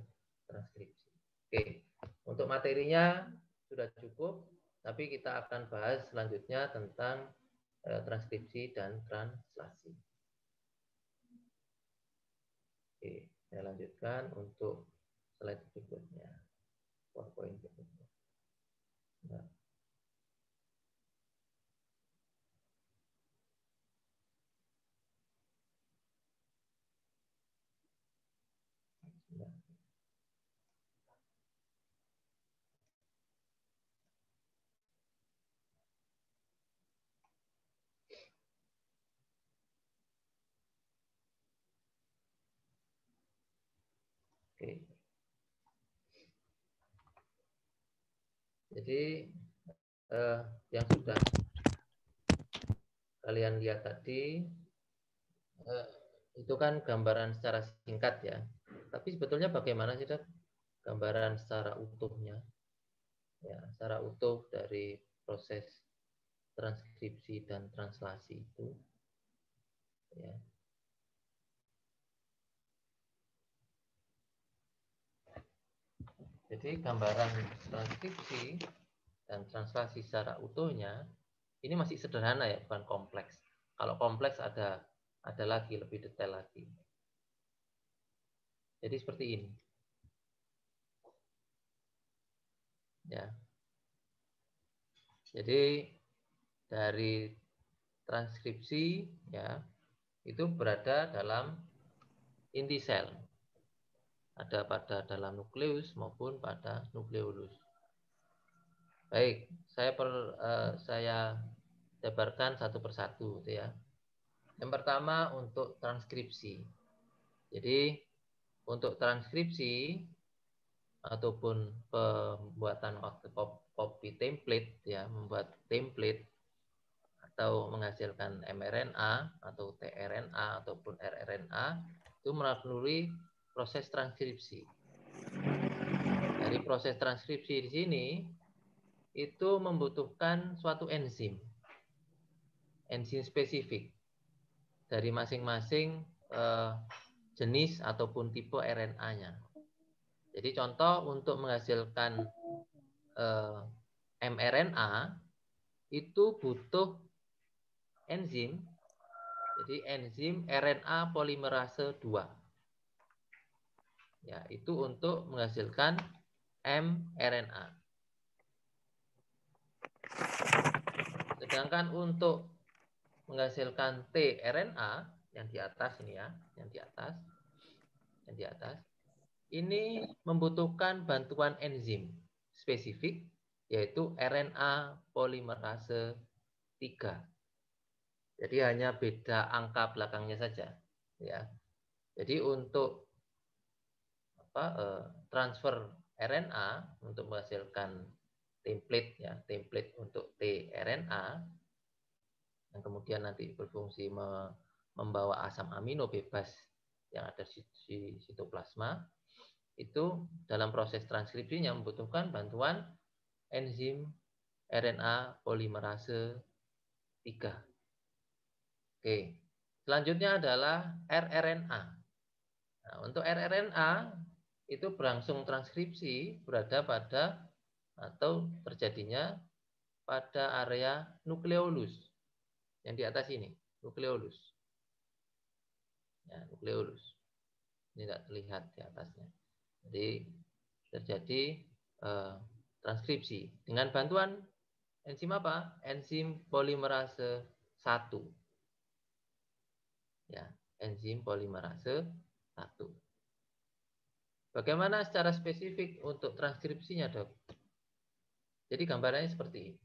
transkripsi. Oke, untuk materinya sudah cukup, tapi kita akan bahas selanjutnya tentang transkripsi dan translasi. Oke, saya lanjutkan untuk slide berikutnya. PowerPoint berikutnya. Nah. Oke. Jadi yang sudah kalian lihat tadi itu kan gambaran secara singkat ya. Tapi sebetulnya bagaimana sih, Dok? Gambaran secara utuhnya. Ya, secara utuh dari proses transkripsi dan translasi itu. Ya. Jadi gambaran transkripsi dan translasi secara utuhnya ini masih sederhana ya, bukan kompleks. Kalau kompleks ada lagi lebih detail lagi. Jadi seperti ini. Ya. Jadi dari transkripsi ya itu berada dalam inti sel. Ada pada dalam nukleus maupun pada nukleolus. Baik, saya jabarkan satu persatu gitu ya. Yang pertama untuk transkripsi. Jadi untuk transkripsi ataupun pembuatan copy template ya, membuat template atau menghasilkan mRNA atau tRNA ataupun rRNA itu melalui proses transkripsi. Dari proses transkripsi di sini itu membutuhkan suatu enzim spesifik dari masing-masing jenis ataupun tipe RNA-nya. Jadi contoh untuk menghasilkan mRNA itu butuh enzim, jadi enzim RNA polimerase 2. Ya, itu untuk menghasilkan mRNA. Sedangkan untuk menghasilkan tRNA yang di atas ini ya, yang di atas, ini membutuhkan bantuan enzim spesifik yaitu RNA polimerase 3. Jadi hanya beda angka belakangnya saja, ya. Jadi untuk transfer RNA untuk menghasilkan template ya, template untuk tRNA yang kemudian nanti berfungsi membawa asam amino bebas yang ada di sitoplasma, itu dalam proses transkripsinya membutuhkan bantuan enzim RNA polimerase 3. Oke. Selanjutnya adalah rRNA. Nah, untuk rRNA itu berlangsung transkripsi berada pada atau terjadinya pada area nukleolus yang di atas ini, nukleolus. Ya, nukleolus. tidak terlihat di atasnya. Jadi terjadi transkripsi dengan bantuan enzim apa? Enzim polimerase 1. Ya, enzim polimerase 1. Bagaimana secara spesifik untuk transkripsinya, Dok? Jadi gambarannya seperti ini.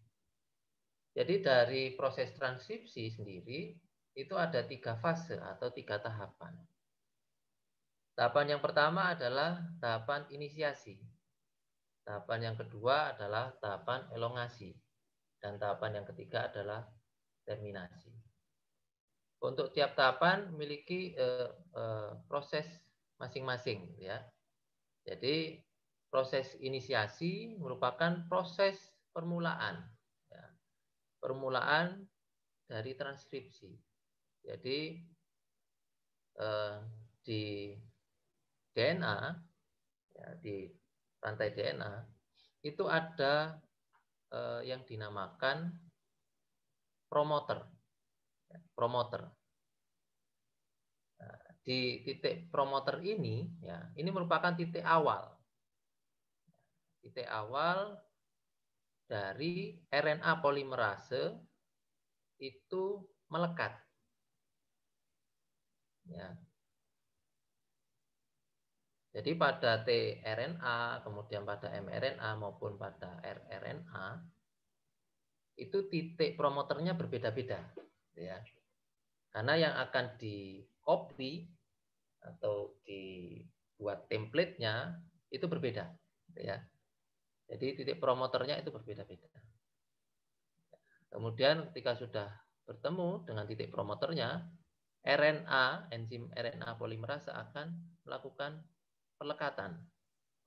Jadi dari proses transkripsi sendiri itu ada 3 fase atau 3 tahapan. Tahapan yang pertama adalah tahapan inisiasi. Tahapan yang kedua adalah tahapan elongasi. Dan tahapan yang ketiga adalah terminasi. Untuk tiap tahapan memiliki proses masing-masing, ya. Jadi proses inisiasi merupakan proses permulaan, ya. Permulaan dari transkripsi. Jadi di DNA, ya, di rantai DNA itu ada yang dinamakan promoter. Promoter. Nah, di titik promoter ini, ya, ini merupakan titik awal. Titik awal dari RNA polimerase itu melekat. Ya. Jadi pada tRNA, kemudian pada mRNA maupun pada rRNA itu titik promoternya berbeda-beda, ya. Karena yang akan di copy atau dibuat template-nya itu berbeda, ya. Jadi titik promoternya itu berbeda-beda. Kemudian ketika sudah bertemu dengan titik promoternya, RNA, enzim RNA polimerase akan melakukan pelekatan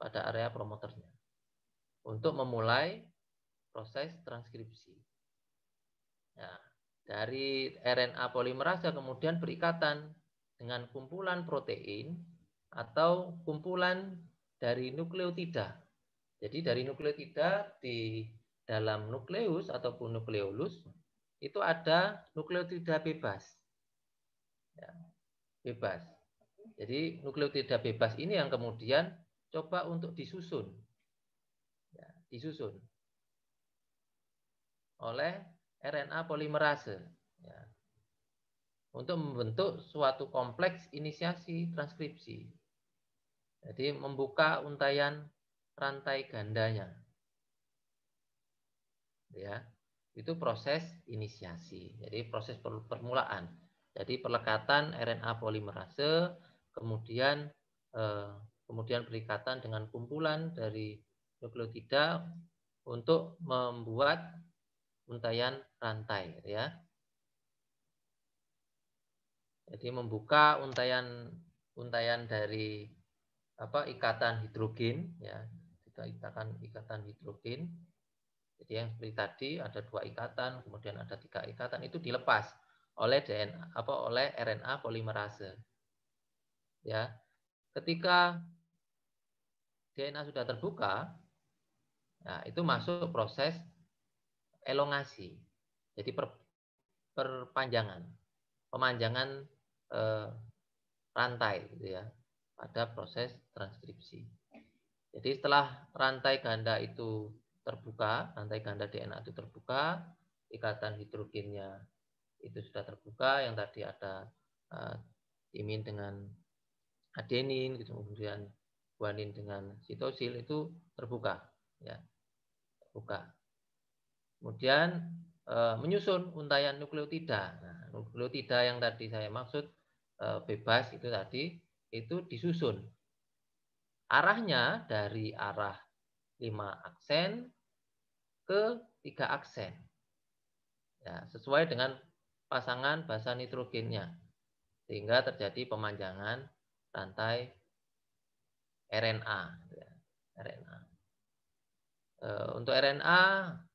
pada area promoternya untuk memulai proses transkripsi. Nah, dari RNA polimerase kemudian berikatan dengan kumpulan protein atau kumpulan dari nukleotida. Jadi dari nukleotida di dalam nukleus ataupun nukleolus itu ada nukleotida bebas. Ya, bebas. Jadi nukleotida bebas ini yang kemudian coba untuk disusun. Ya, disusun oleh RNA polimerase, ya, untuk membentuk suatu kompleks inisiasi transkripsi. Jadi membuka untayan rantai gandanya. Ya, itu proses inisiasi. Jadi proses permulaan. Jadi pelekatan RNA polimerase, kemudian berikatan dengan kumpulan dari nukleotida untuk membuat untayan rantai, ya. Jadi membuka untayan dari ikatan hidrogen, ya. Ikatan hidrogen. Jadi yang seperti tadi ada 2 ikatan, kemudian ada 3 ikatan, itu dilepas oleh oleh RNA polimerase. Ya. Ketika DNA sudah terbuka, nah itu masuk proses elongasi. Jadi pemanjangan rantai, gitu ya, pada proses transkripsi. Jadi setelah rantai ganda itu terbuka, rantai ganda DNA itu terbuka, ikatan hidrogennya itu sudah terbuka, yang tadi ada timin dengan adenin, gitu, kemudian guanin dengan sitosil itu terbuka, ya, terbuka. Kemudian menyusun untayan nukleotida. Nah, nukleotida yang tadi saya maksud bebas itu tadi itu disusun. Arahnya dari arah 5 aksen ke 3 aksen. Ya, sesuai dengan pasangan basa nitrogennya. Sehingga terjadi pemanjangan rantai RNA. Ya, RNA. Untuk RNA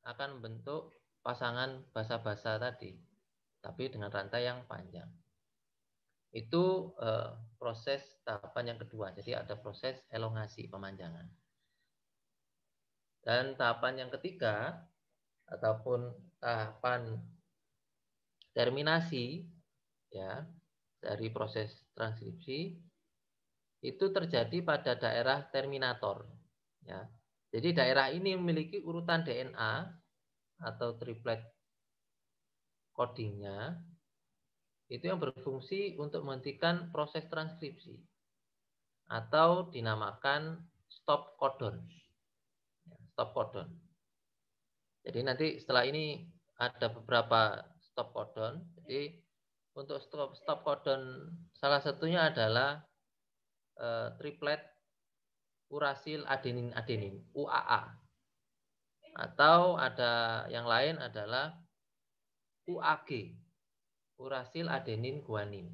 akan membentuk pasangan basa-basa tadi, tapi dengan rantai yang panjang. Itu proses tahapan yang kedua. Jadi ada proses elongasi, pemanjangan. Dan tahapan yang ketiga ataupun tahapan terminasi, ya, dari proses transkripsi itu terjadi pada daerah terminator. Ya. Jadi daerah ini memiliki urutan DNA atau triplet codingnya itu yang berfungsi untuk menghentikan proses transkripsi atau dinamakan stop codon. Stop codon. Jadi nanti setelah ini ada beberapa stop codon. Jadi untuk stop codon salah satunya adalah triplet urasil adenin UAA. Atau ada yang lain adalah UAG, urasil adenin guanin.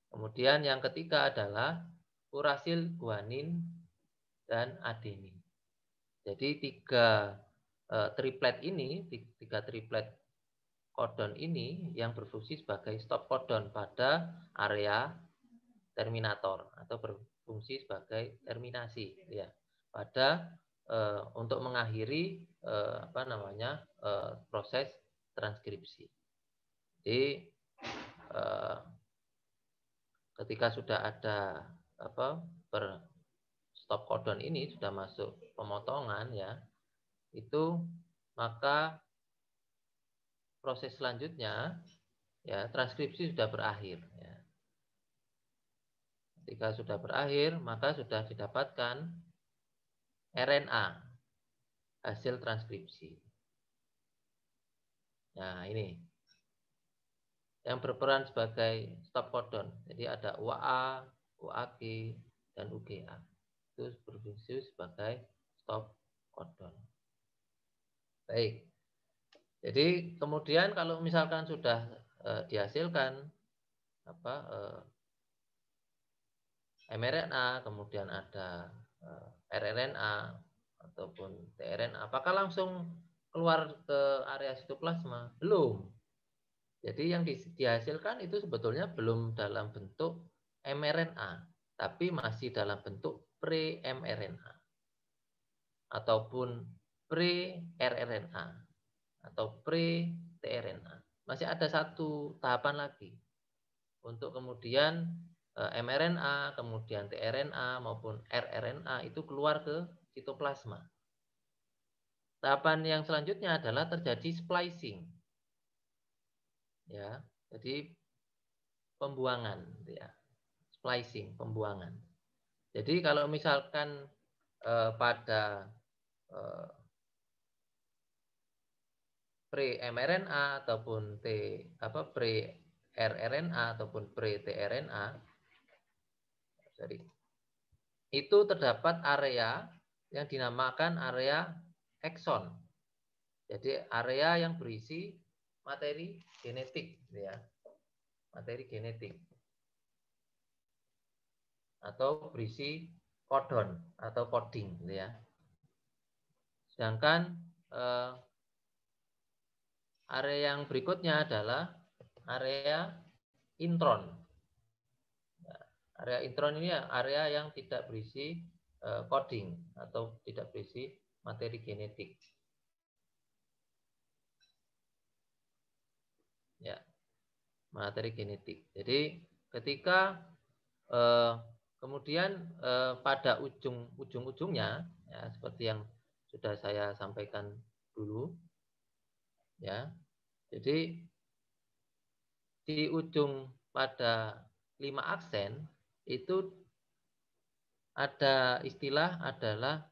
Kemudian yang ketiga adalah urasil guanin dan adenin. Jadi tiga triplet codon ini yang berfungsi sebagai stop codon pada area terminator atau berfungsi sebagai terminasi ya pada untuk mengakhiri proses transkripsi. Jadi ketika sudah ada stop codon ini sudah masuk pemotongan ya, itu maka proses selanjutnya ya transkripsi sudah berakhir ya. Ketika sudah berakhir maka sudah didapatkan RNA hasil transkripsi. Nah, ini yang berperan sebagai stop codon. Jadi ada UAA, UAG, dan UGA. Itu berfungsi sebagai stop codon. Baik. Jadi kemudian kalau misalkan sudah dihasilkan mRNA, kemudian ada rRNA ataupun tRNA, apakah langsung keluar ke area sitoplasma? Belum. Jadi yang dihasilkan itu sebetulnya belum dalam bentuk mRNA, tapi masih dalam bentuk pre-mRNA ataupun pre-rRNA atau pre-tRNA. Masih ada satu tahapan lagi untuk kemudian mRNA, kemudian tRNA maupun rRNA itu keluar ke sitoplasma. Tahapan yang selanjutnya adalah terjadi splicing. Ya, jadi pembuangan ya. Splicing, pembuangan. Jadi kalau misalkan pada pre-mRNA ataupun pre-rRNA ataupun pre-tRNA itu terdapat area yang dinamakan area ekson. Jadi area yang berisi materi genetik ya. Materi genetik atau berisi codon atau coding ya. Sedangkan area yang berikutnya adalah area intron. Area intron ini area yang tidak berisi coding atau tidak berisi materi genetik. Ya, materi genetik. Jadi ketika kemudian pada ujung-ujungnya ya, seperti yang sudah saya sampaikan dulu ya. Jadi di ujung pada 5 aksen itu ada istilah adalah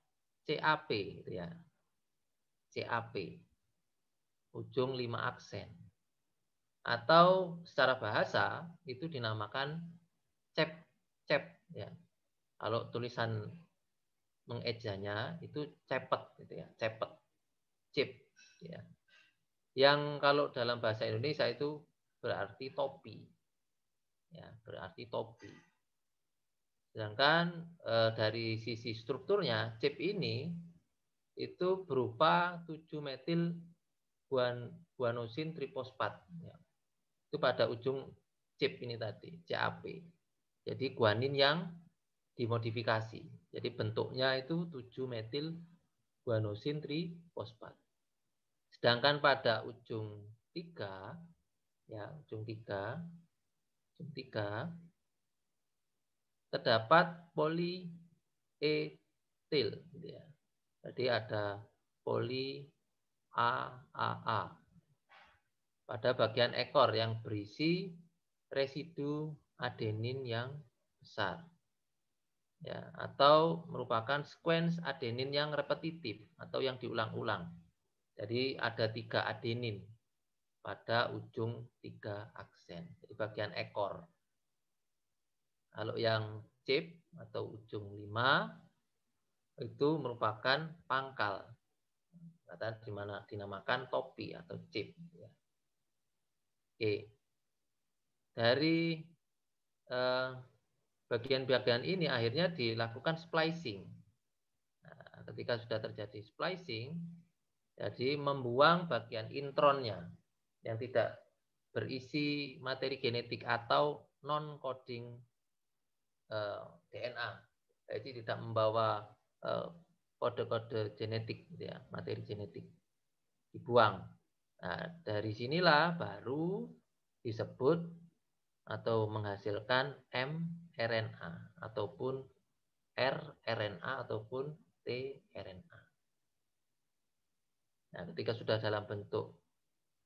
CAP gitu ya. CAP. Ujung 5 aksen. Atau secara bahasa itu dinamakan cep ya. Kalau tulisan mengejanya itu cepet gitu ya, cepet. Chip ya. Yang kalau dalam bahasa Indonesia itu berarti topi. Ya, berarti topi. Sedangkan dari sisi strukturnya chip ini itu berupa 7-metil guanosin trifosfat ya. Itu pada ujung chip ini tadi, CAP. Jadi guanin yang dimodifikasi. Jadi bentuknya itu 7-metil guanosin trifosfat. Sedangkan pada ujung 3 ya, ujung 3 terdapat polietil, gitu ya. Jadi ada poli AAA pada bagian ekor yang berisi residu adenin yang besar, ya, atau merupakan sequence adenin yang repetitif atau yang diulang-ulang. Jadi ada 3 adenin pada ujung 3 aksen, di bagian ekor. Kalau yang chip atau ujung 5 itu merupakan pangkal, atau dimana dinamakan topi atau chip. Oke, dari bagian-bagian ini akhirnya dilakukan splicing. Nah, ketika sudah terjadi splicing, jadi membuang bagian intronnya yang tidak berisi materi genetik atau non-coding DNA. Jadi tidak membawa kode-kode genetik, ya, materi genetik, dibuang. Nah, dari sinilah baru disebut atau menghasilkan mRNA ataupun rRNA ataupun tRNA. Nah, ketika sudah dalam bentuk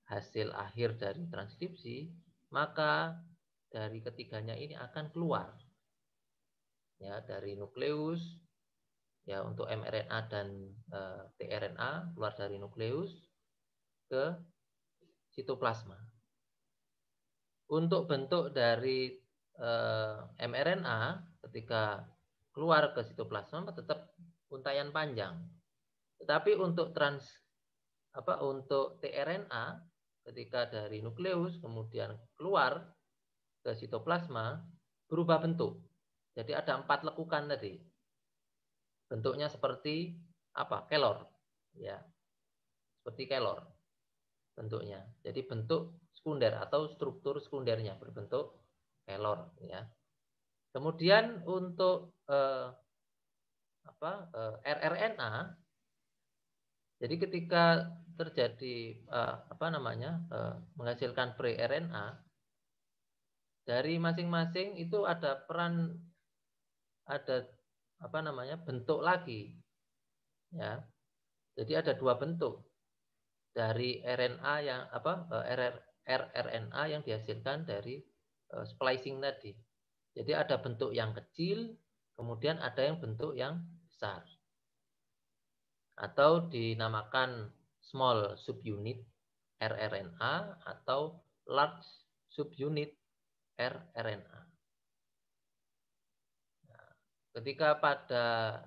hasil akhir dari transkripsi, maka dari ketiganya ini akan keluar, ya, dari nukleus, ya, untuk mRNA dan tRNA keluar dari nukleus ke sitoplasma. Untuk bentuk dari mRNA ketika keluar ke sitoplasma tetap untaian panjang. Tetapi untuk untuk tRNA ketika dari nukleus kemudian keluar ke sitoplasma berubah bentuk. Jadi ada 4 lekukan tadi. Bentuknya seperti apa? Kelor, ya. Seperti kelor bentuknya. Jadi bentuk sekunder atau struktur sekundernya berbentuk kelor, ya. Kemudian untuk rRNA, jadi ketika terjadi menghasilkan pre-RNA, dari masing-masing itu ada peran, ada bentuk lagi, ya. Jadi ada 2 bentuk dari RNA yang rRNA yang dihasilkan dari splicing tadi. Jadi ada bentuk yang kecil, kemudian ada yang bentuk yang besar, atau dinamakan small subunit rRNA atau large subunit rRNA. Nah, ketika pada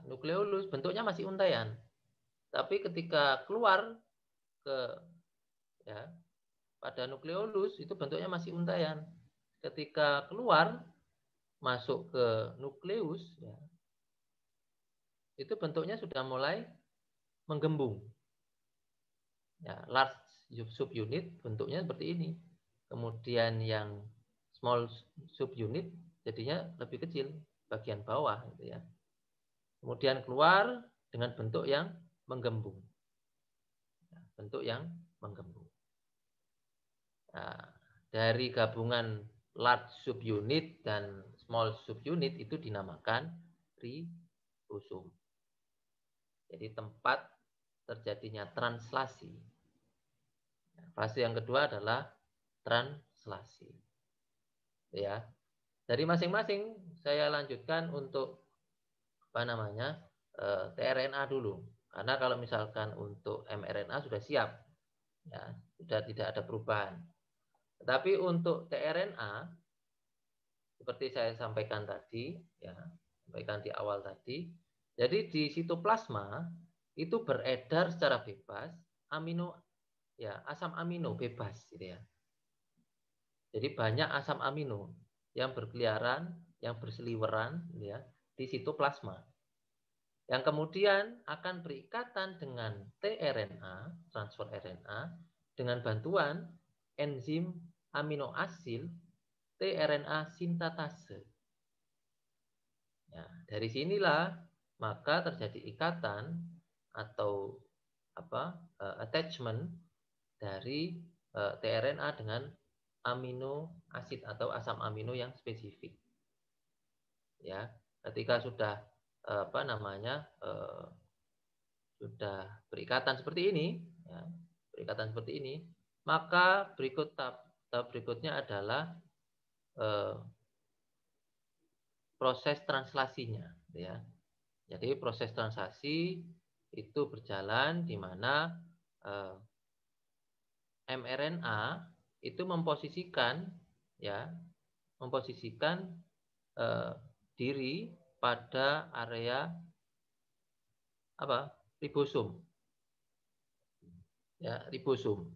nukleolus bentuknya masih untaian, tapi ketika keluar pada nukleolus itu bentuknya masih untaian. Ketika keluar masuk ke nukleus, ya, itu bentuknya sudah mulai menggembung. Ya, large subunit bentuknya seperti ini. Kemudian yang small subunit jadinya lebih kecil bagian bawah, gitu ya. Kemudian keluar dengan bentuk yang menggembung. Ya, bentuk yang menggembung. Nah, dari gabungan large subunit dan small subunit itu dinamakan ribosom. Jadi tempat terjadinya translasi. Fase yang kedua adalah translasi. Ya. Dari masing-masing saya lanjutkan untuk tRNA dulu. Karena kalau misalkan untuk mRNA sudah siap. Ya, sudah tidak ada perubahan. Tetapi untuk tRNA seperti saya sampaikan tadi, ya, sampaikan di awal tadi. Jadi di sitoplasma itu beredar secara bebas asam amino bebas, gitu ya. Jadi banyak asam amino yang berkeliaran, yang berseliweran, ya, di sitoplasma. Yang kemudian akan berikatan dengan tRNA, transfer RNA, dengan bantuan enzim aminoasil tRNA sintatase. Ya, dari sinilah maka terjadi ikatan atau attachment dari tRNA dengan amino asid atau asam amino yang spesifik. ya. Ketika sudah sudah berikatan seperti ini, ya, berikatan seperti ini, maka tahap berikutnya adalah proses translasinya, ya. Jadi proses translasi itu berjalan di mana mRNA itu memposisikan diri pada area ribosom, ya, ribosom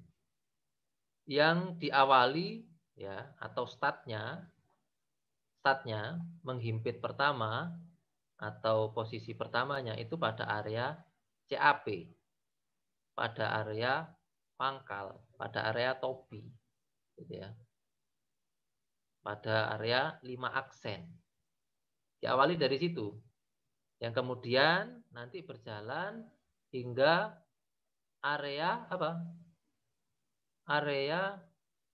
yang diawali, ya, atau startnya menghimpit pertama atau posisi pertamanya itu pada area CAP, pada area pangkal, pada area topi, gitu ya, pada area 5 aksen. Diawali dari situ, yang kemudian nanti berjalan hingga area area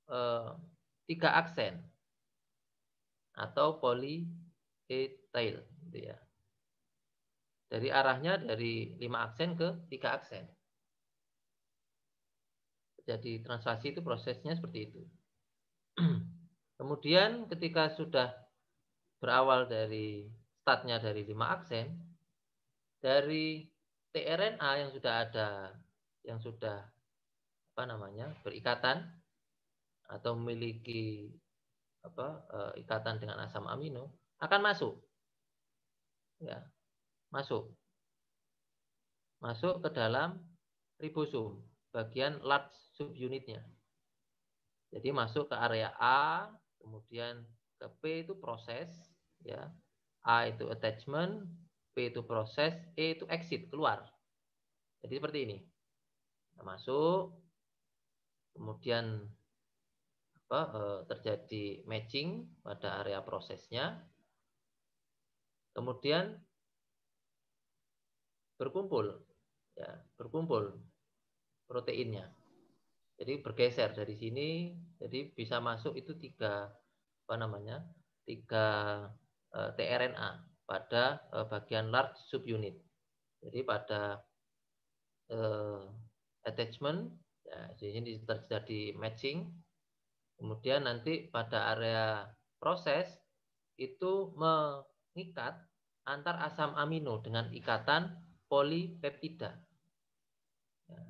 3 aksen atau poly-A-tail, gitu ya. Dari arahnya dari 5 aksen ke 3 aksen. Jadi translasi itu prosesnya seperti itu. Kemudian ketika sudah berawal dari startnya dari 5 aksen, dari tRNA yang sudah ada, yang sudah berikatan atau memiliki ikatan dengan asam amino akan masuk, ya, masuk ke dalam ribosom bagian large subunitnya. Jadi masuk ke area A, kemudian ke P itu proses, ya, A itu attachment, P itu proses, E itu exit, keluar. Jadi seperti ini, masuk, kemudian terjadi matching pada area prosesnya, kemudian berkumpul, ya, berkumpul proteinnya. Jadi bergeser dari sini, jadi bisa masuk itu tiga tRNA pada bagian large subunit. Jadi pada attachment, ya, di sini terjadi matching. Kemudian nanti pada area proses itu mengikat antar asam amino dengan ikatan polipeptida. Ya.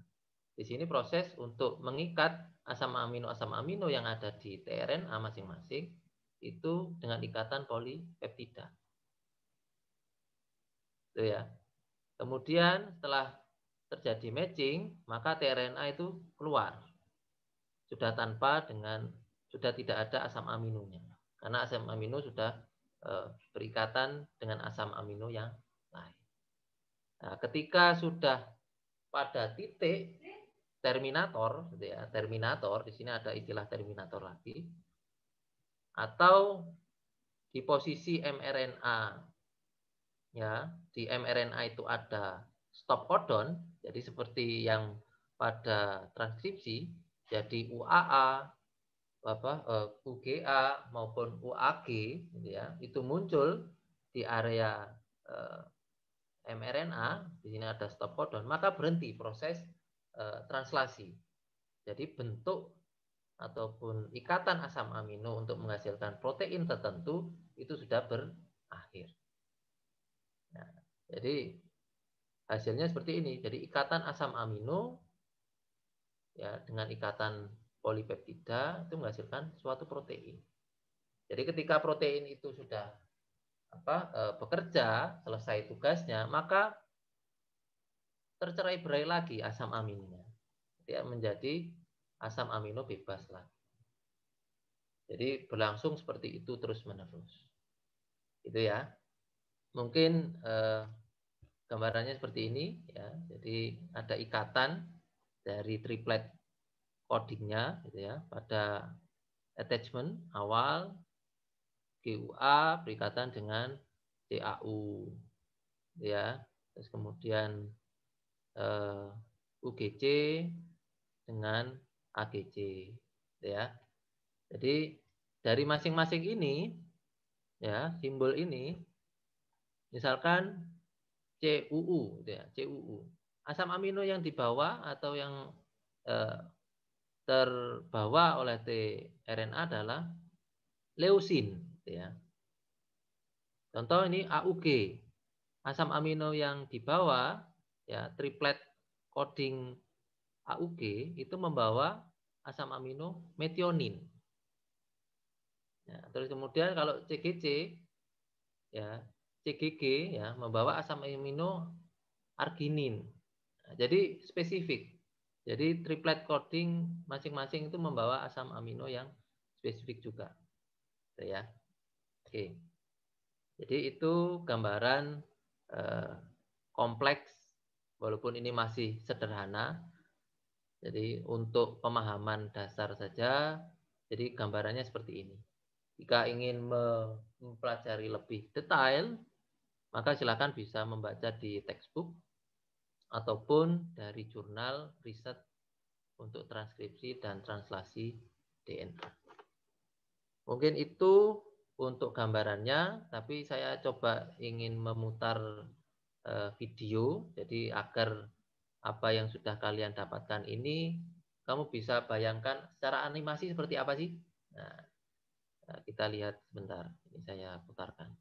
Di sini proses untuk mengikat asam amino yang ada di tRNA masing-masing itu dengan ikatan polipeptida. Itu ya. Kemudian setelah terjadi matching, maka tRNA itu keluar. Sudah tidak ada asam aminonya. Karena asam amino sudah berikatan dengan asam amino yang lain. Nah, ketika sudah pada titik terminator, gitu ya, terminator, di sini ada istilah terminator lagi, atau di posisi mRNA, ya, di mRNA itu ada stop codon, jadi seperti yang pada transkripsi, jadi UAA, UGA maupun UAG, gitu ya, itu muncul di area mRNA, di sini ada stop codon, maka berhenti proses translasi. Jadi bentuk ataupun ikatan asam amino untuk menghasilkan protein tertentu itu sudah berakhir. Nah, jadi hasilnya seperti ini. Jadi ikatan asam amino, ya, dengan ikatan polipeptida itu menghasilkan suatu protein. Jadi ketika protein itu sudah bekerja, selesai tugasnya, maka tercerai-berai lagi asam aminonya. Dia menjadi asam amino bebas lagi. Jadi berlangsung seperti itu terus-menerus. Itu ya. Mungkin gambarannya seperti ini, ya. Jadi ada ikatan dari triplet codingnya, gitu ya, pada attachment awal GUA berikatan dengan CAU, ya. Terus kemudian UGC dengan AGC, ya. Jadi dari masing-masing ini, ya, simbol ini Misalkan CUU, gitu ya, CUU. Asam amino yang dibawa atau yang terbawa oleh tRNA adalah leusin, gitu ya. Contoh ini AUG. Asam amino yang dibawa ya triplet coding AUG itu membawa asam amino metionin. Ya, terus kemudian kalau CGC ya CGG ya membawa asam amino arginin. Nah, jadi spesifik. Jadi triplet coding masing-masing itu membawa asam amino yang spesifik juga. Gitu ya. Oke. Jadi itu gambaran kompleks walaupun ini masih sederhana. Jadi untuk pemahaman dasar saja, jadi gambarannya seperti ini. Jika ingin mempelajari lebih detail, maka silakan bisa membaca di textbook ataupun dari jurnal riset untuk transkripsi dan translasi DNA. Mungkin itu untuk gambarannya, tapi saya coba ingin memutar video, jadi agar apa yang sudah kalian dapatkan ini, kamu bisa bayangkan secara animasi seperti apa sih? Nah, kita lihat sebentar, ini saya putarkan.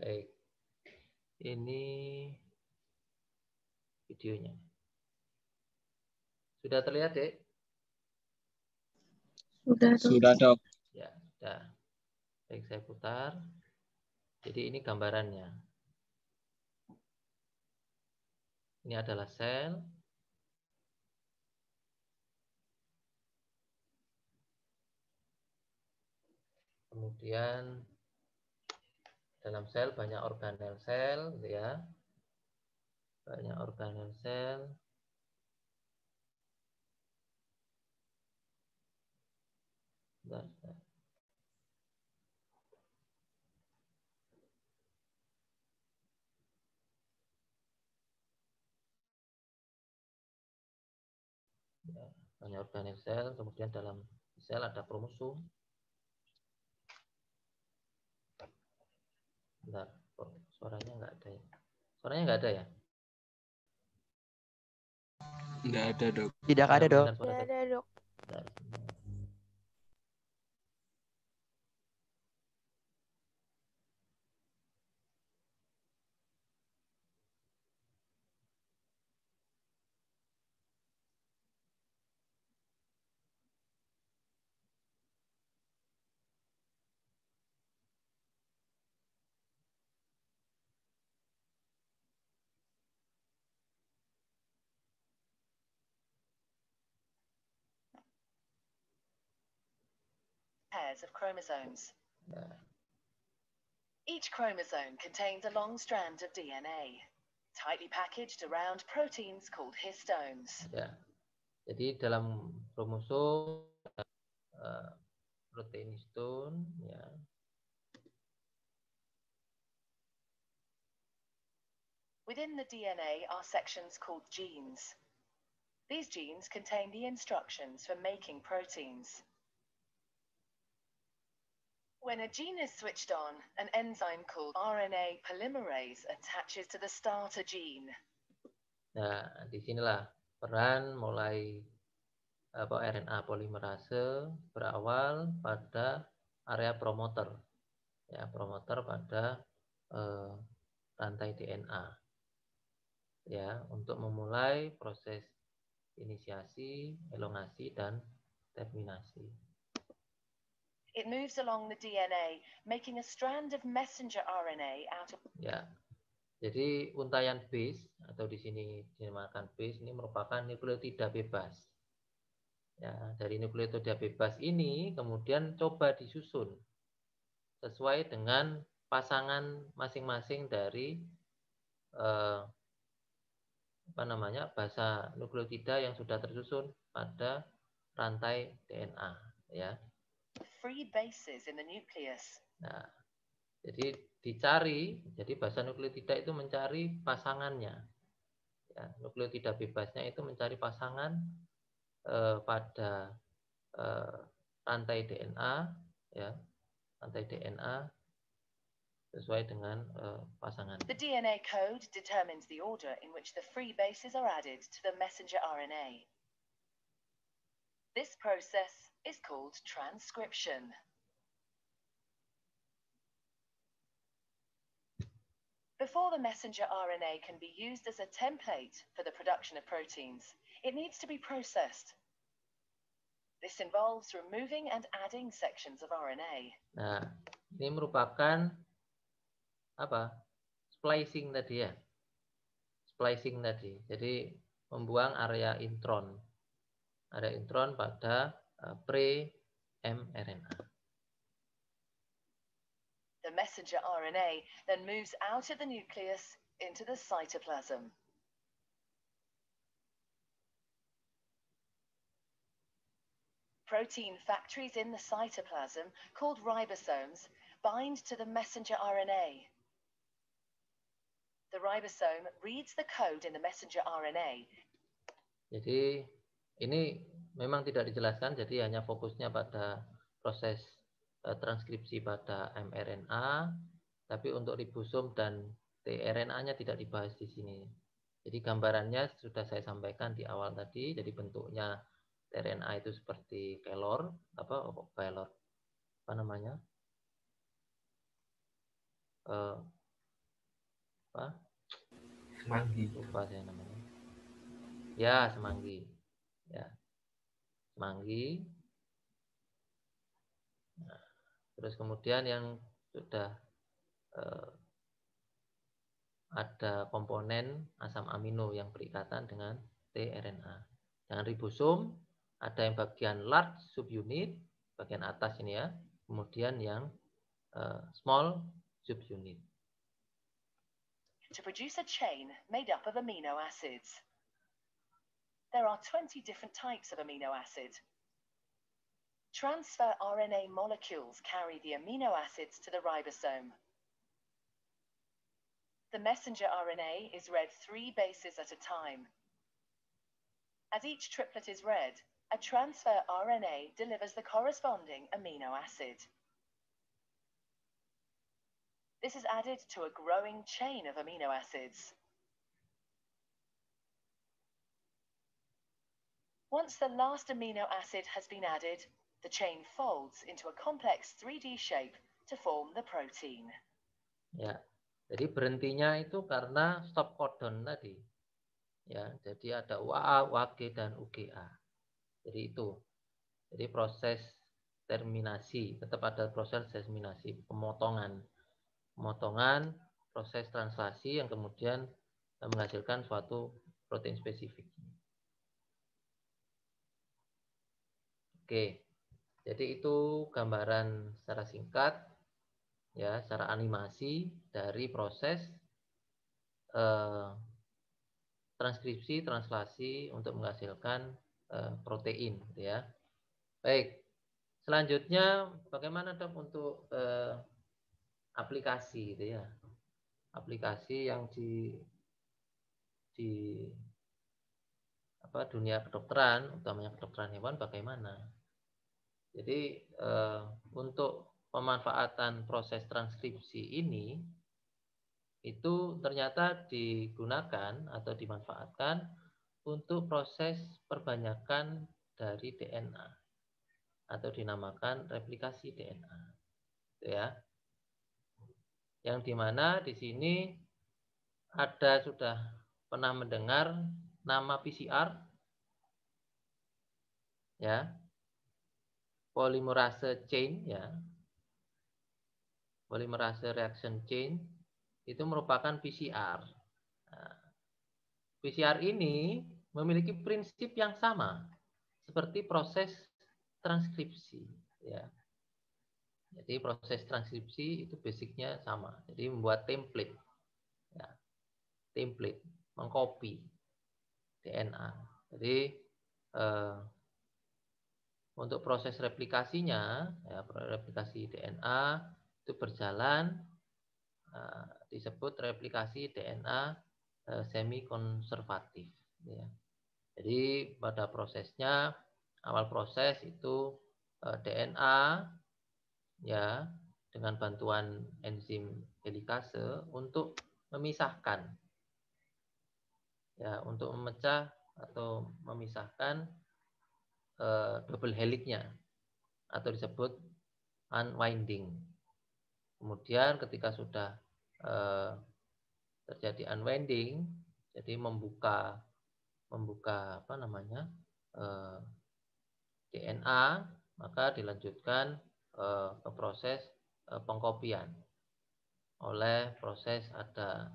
Baik. Ini videonya. Sudah terlihat, Dek? Sudah, Dok. Ya, sudah. Baik, saya putar. Jadi ini gambarannya. Ini adalah sel. Kemudian dalam sel banyak organel sel, gitu ya. Banyak organel sel. Bentar. Ya, banyak organel sel, kemudian dalam sel ada kromosom. Bentar, suaranya nggak ada ya? Suaranya nggak ada ya? Nggak ada, Dok. Tidak ada, Dok. Tidak ada, Dok. Pairs of chromosomes. Nah, Each chromosome contains a long strand of DNA, tightly packaged around proteins called histones. ya. Jadi dalam kromosom protein histone, ya. Within the DNA are sections called genes. These genes contain the instructions for making proteins. When a gene is switched on, an enzyme called RNA polymerase attaches to the starter gene. Nah, disinilah peran mulai RNA polimerase berawal pada area promoter, ya promoter pada rantai DNA, ya untuk memulai proses inisiasi, elongasi dan terminasi. It moves along the DNA, making a strand of messenger RNA out of... Ya, jadi untaian base atau di sini dinamakan base ini merupakan nukleotida bebas. Ya, dari nukleotida bebas ini kemudian coba disusun sesuai dengan pasangan masing-masing dari basa nukleotida yang sudah tersusun pada rantai DNA, ya. Free bases in the nucleus. Nah, jadi dicari, jadi basa nukleotida itu mencari pasangannya. Ya, nukleotida bebasnya itu mencari pasangan pada rantai DNA, ya, rantai DNA sesuai dengan pasangan. The DNA code determines the order in which the free bases are added to the messenger RNA. This process is called transcription. Before the messenger RNA can be used as a template for the production of proteins, it needs to be processed. This involves removing and adding sections of RNA. Nah, ini merupakan splicing tadi ya. Splicing tadi. Jadi membuang area intron. Area intron pada pre-mRNA. The messenger RNA then moves out of the nucleus into the cytoplasm. Protein factories in the cytoplasm, called ribosomes, bind to the messenger RNA. The ribosome reads the code in the messenger RNA. Jadi ini memang tidak dijelaskan, jadi hanya fokusnya pada proses transkripsi pada mRNA, tapi untuk ribosom dan tRNA-nya tidak dibahas di sini. Jadi gambarannya sudah saya sampaikan di awal tadi, jadi bentuknya tRNA itu seperti kelor, Semanggi. Lupa saya namanya. Ya, semanggi. Ya. Semanggi. Nah, terus kemudian yang sudah ada komponen asam amino yang berikatan dengan tRNA. Dengan ribosom ada yang bagian large subunit, bagian atas ini ya, kemudian yang small subunit. To produce a chain made up of amino acids. There are 20 different types of amino acid. Transfer RNA molecules carry the amino acids to the ribosome. The messenger RNA is read 3 bases at a time. As each triplet is read, a transfer RNA delivers the corresponding amino acid. This is added to a growing chain of amino acids. Once the last amino acid has been added, the chain folds into a complex 3D shape to form the protein. Ya, jadi berhentinya itu karena stop codon tadi. Ya, jadi ada UAA, UAG dan UGA. Jadi itu. Jadi proses terminasi, tetap ada proses terminasi, pemotongan, proses translasi yang kemudian menghasilkan suatu protein spesifik. Oke, jadi itu gambaran secara singkat, ya, secara animasi dari proses transkripsi, translasi untuk menghasilkan protein, gitu ya. Baik, selanjutnya bagaimana dok untuk aplikasi, gitu ya? Aplikasi yang di dunia kedokteran, utamanya kedokteran hewan, bagaimana? Jadi untuk pemanfaatan proses transkripsi ini itu ternyata digunakan atau dimanfaatkan untuk proses perbanyakan dari DNA atau dinamakan replikasi DNA, ya. Yang dimana di sini ada sudah pernah mendengar nama PCR, ya. polimerase chain ya. Polymerase reaction chain itu merupakan PCR. Nah, PCR ini memiliki prinsip yang sama seperti proses transkripsi ya. Jadi proses transkripsi itu basicnya sama. Jadi membuat template ya. Template mengcopy DNA. Jadi untuk proses replikasinya ya, replikasi DNA itu berjalan disebut replikasi DNA semi konservatif ya. Jadi pada prosesnya awal proses itu DNA ya dengan bantuan enzim helikase untuk memisahkan ya, untuk memecah atau memisahkan double helixnya atau disebut unwinding. Kemudian ketika sudah terjadi unwinding, jadi membuka apa namanya DNA, maka dilanjutkan ke proses pengkopian oleh proses ada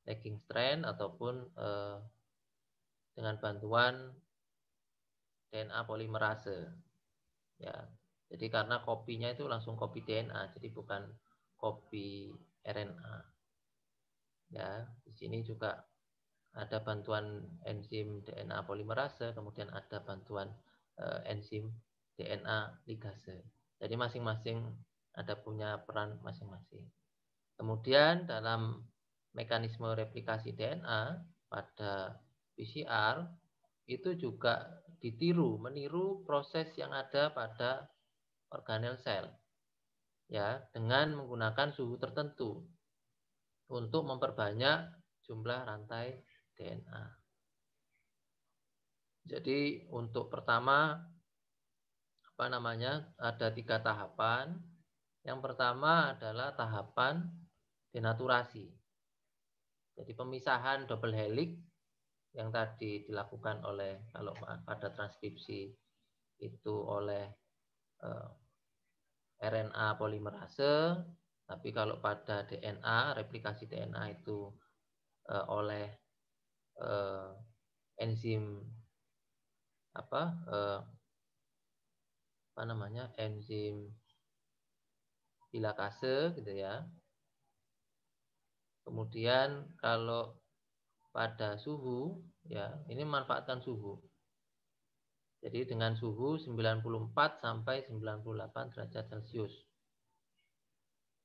lagging strand ataupun dengan bantuan DNA polimerase. Ya, jadi karena kopinya itu langsung kopi DNA, jadi bukan kopi RNA. Ya, di sini juga ada bantuan enzim DNA polimerase, kemudian ada bantuan enzim DNA ligase. Jadi masing-masing ada punya peran masing-masing. Kemudian dalam mekanisme replikasi DNA pada PCR itu juga meniru proses yang ada pada organel sel. Ya, dengan menggunakan suhu tertentu untuk memperbanyak jumlah rantai DNA. Jadi untuk pertama ada 3 tahapan. Yang pertama adalah tahapan denaturasi. Jadi pemisahan double helix yang tadi dilakukan oleh, kalau pada transkripsi itu oleh RNA polimerase, tapi kalau pada DNA, replikasi DNA itu oleh enzim enzim hilakase gitu ya. Kemudian kalau pada suhu ya, ini memanfaatkan suhu. Jadi dengan suhu 94 sampai 98 derajat Celcius.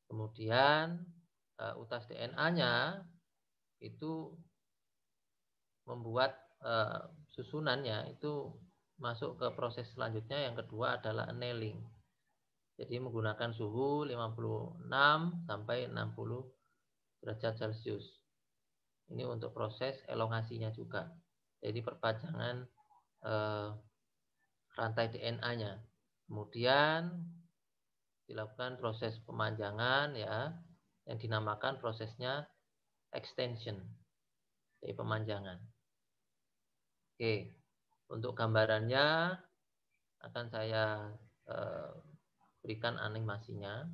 Kemudian utas DNA-nya itu membuat susunannya itu masuk ke proses selanjutnya, yang kedua adalah annealing. Jadi menggunakan suhu 56 sampai 60 derajat Celcius. Ini untuk proses elongasinya juga. Jadi perpanjangan rantai DNA-nya. Kemudian dilakukan proses pemanjangan ya, yang dinamakan prosesnya extension. Jadi pemanjangan. Oke, untuk gambarannya akan saya berikan animasinya.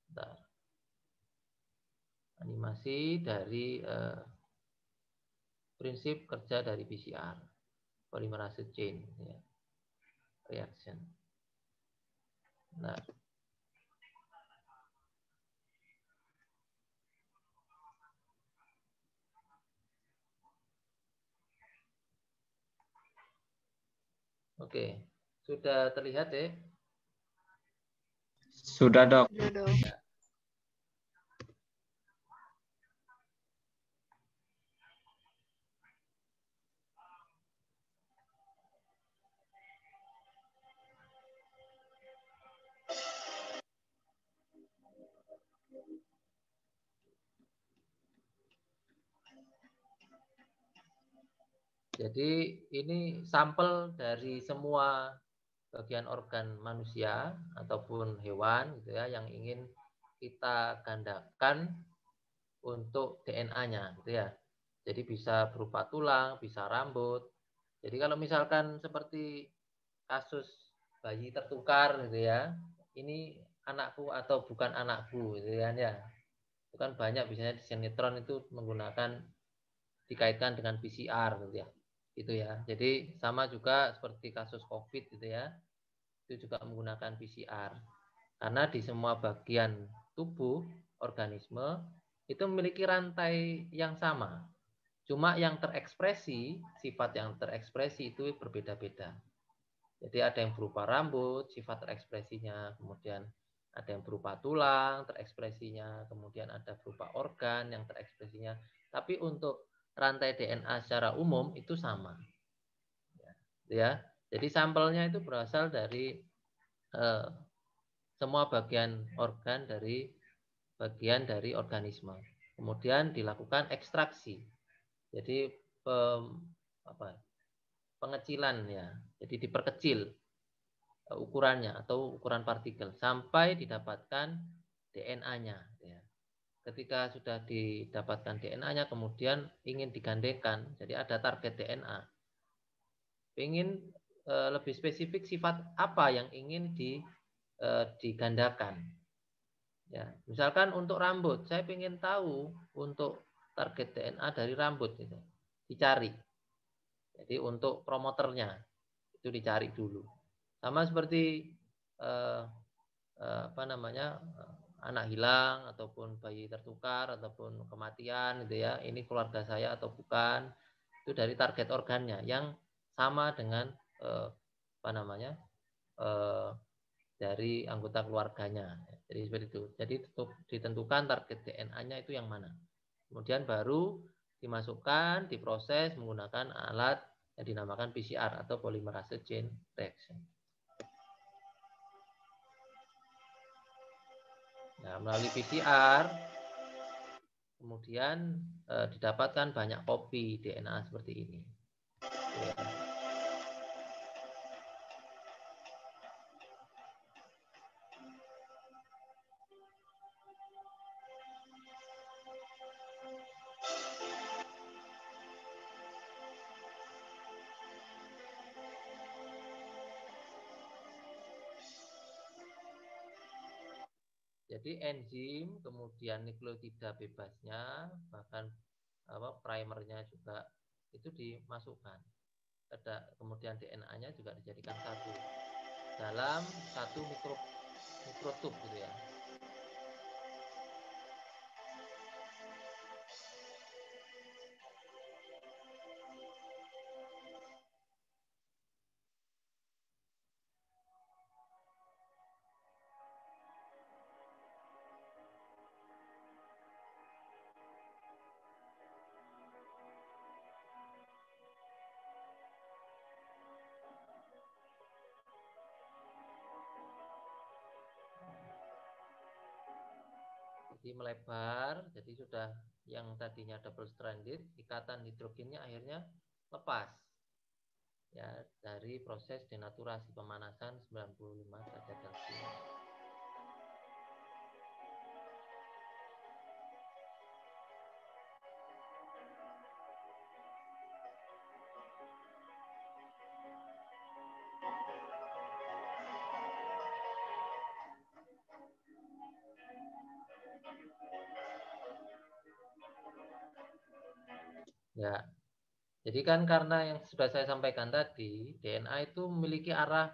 Bentar. Animasi dari prinsip kerja dari PCR, polymerase chain ya, reaction. Nah, oke, sudah terlihat ya? Sudah, Dok. Sudah, Dok. Ya. Jadi ini sampel dari semua bagian organ manusia ataupun hewan gitu ya, yang ingin kita gandakan untuk DNA-nya gitu ya. Jadi bisa berupa tulang, bisa rambut. Jadi kalau misalkan seperti kasus bayi tertukar gitu ya, ini anakku atau bukan anakku gitu kan ya. Itu kan banyak biasanya di sinetron itu menggunakan dikaitkan dengan PCR gitu ya. Gitu ya. Jadi sama juga seperti kasus COVID gitu ya. Itu juga menggunakan PCR. Karena di semua bagian tubuh organisme itu memiliki rantai yang sama. Cuma yang terekspresi, sifat yang terekspresi itu berbeda-beda. Jadi ada yang berupa rambut, sifat terekspresinya, kemudian ada yang berupa tulang, terekspresinya, kemudian ada berupa organ yang terekspresinya. Tapi untuk rantai DNA secara umum itu sama. Ya, jadi sampelnya itu berasal dari semua bagian organ dari bagian dari organisme. Kemudian dilakukan ekstraksi. Jadi pengecilan ya. Jadi diperkecil ukurannya atau ukuran partikel sampai didapatkan DNA-nya. Ya. Ketika sudah didapatkan DNA-nya, kemudian ingin digandengkan, jadi ada target DNA. Ingin lebih spesifik sifat apa yang ingin digandakan. Ya, misalkan untuk rambut, saya ingin tahu untuk target DNA dari rambut itu dicari. Jadi untuk promoternya itu dicari dulu. Sama seperti anak hilang ataupun bayi tertukar ataupun kematian gitu ya. Ini keluarga saya atau bukan? Itu dari target organnya yang sama dengan dari anggota keluarganya. Jadi seperti itu. Jadi ditentukan target DNA-nya itu yang mana. Kemudian baru dimasukkan, diproses menggunakan alat yang dinamakan PCR atau polymerase chain reaction. Nah, melalui PCR kemudian didapatkan banyak kopi DNA seperti ini. Ya. Jadi enzim, kemudian nukleotida bebasnya, bahkan primernya juga itu dimasukkan. Kemudian DNA-nya juga dijadikan satu dalam satu mikrotub gitu ya. Jadi melebar, jadi sudah yang tadinya double stranded, ikatan hidrogennya akhirnya lepas ya dari proses denaturasi pemanasan 95 derajat Celcius. Ya, jadi kan karena yang sudah saya sampaikan tadi, DNA itu memiliki arah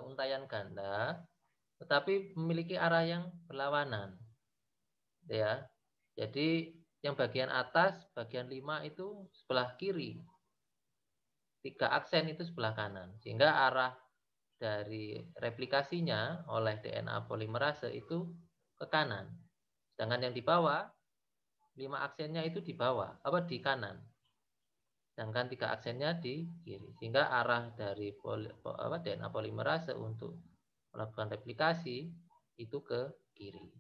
untayan ganda, tetapi memiliki arah yang berlawanan. Ya, jadi yang bagian atas, bagian 5 itu sebelah kiri, 3 aksen itu sebelah kanan, sehingga arah dari replikasinya oleh DNA polimerase itu ke kanan. Sedangkan yang di bawah, 5 aksennya itu di bawah, di kanan. Sedangkan 3 aksennya di kiri. Sehingga arah dari DNA polimerase untuk melakukan replikasi itu ke kiri.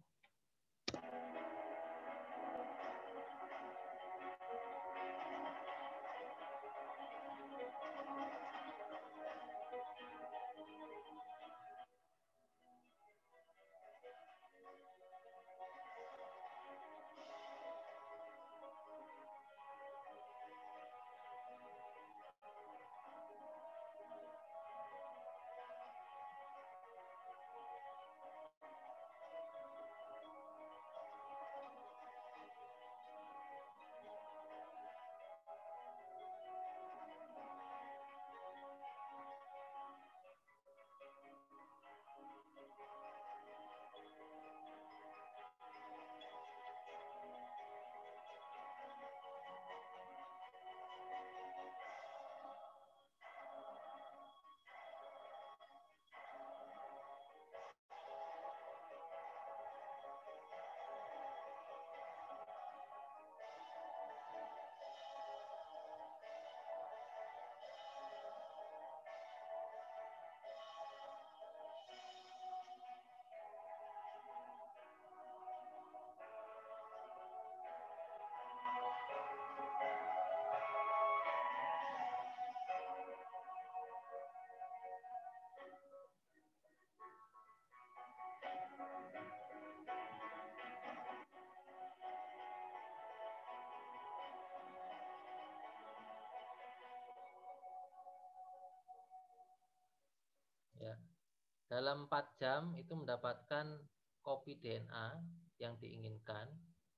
dalam 4 jam itu mendapatkan kopi DNA yang diinginkan,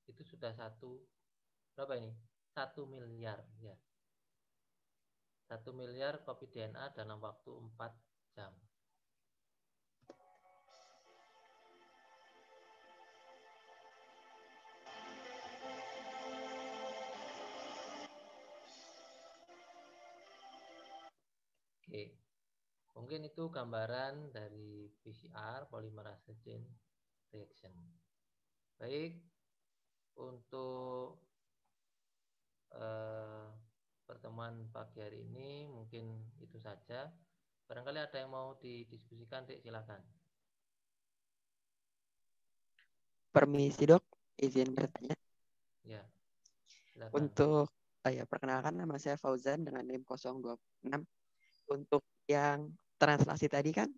itu sudah berapa ini? 1 miliar ya. 1 miliar kopi DNA dalam waktu 4 jam. Oke. Mungkin itu gambaran dari PCR, polymerase chain reaction. Baik, untuk pertemuan pagi hari ini mungkin itu saja. Barangkali ada yang mau didiskusikan, Dek, silakan. Permisi dok, izin bertanya. Ya, silakan. Untuk perkenalkan, nama saya Fauzan dengan NIM 026. Untuk yang translasi tadi kan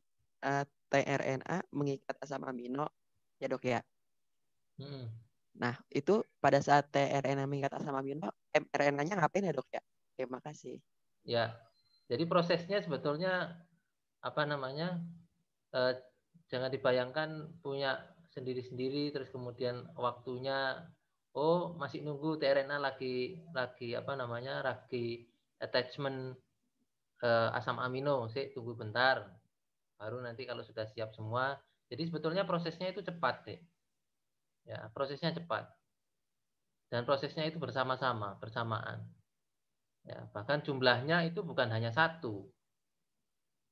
tRNA mengikat asam amino ya dok ya. Nah itu pada saat tRNA mengikat asam amino, mRNA-nya ngapain ya dok ya? Terima kasih. Ya, jadi prosesnya sebetulnya jangan dibayangkan punya sendiri-sendiri terus kemudian waktunya masih nunggu tRNA lagi attachment asam amino, tunggu bentar baru nanti kalau sudah siap semua. Jadi sebetulnya prosesnya itu cepat deh ya, prosesnya cepat dan prosesnya itu bersamaan ya, bahkan jumlahnya itu bukan hanya 1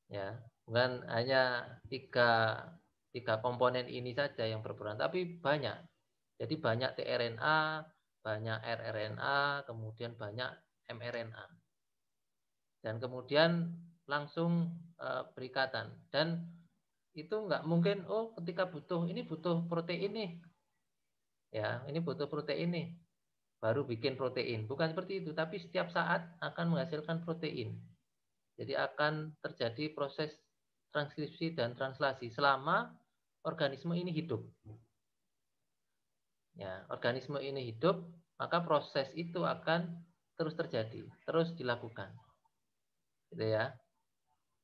ya, bukan hanya tiga komponen ini saja yang berperan, tapi banyak. Jadi banyak tRNA, banyak rRNA, kemudian banyak mRNA. Dan kemudian langsung berikatan. Dan itu nggak mungkin, ketika butuh protein nih. Ya, ini butuh protein nih. Baru bikin protein. Bukan seperti itu, tapi setiap saat akan menghasilkan protein. Jadi akan terjadi proses transkripsi dan translasi selama organisme ini hidup. Ya, organisme ini hidup, maka proses itu akan terus terjadi, terus dilakukan. Gitu ya.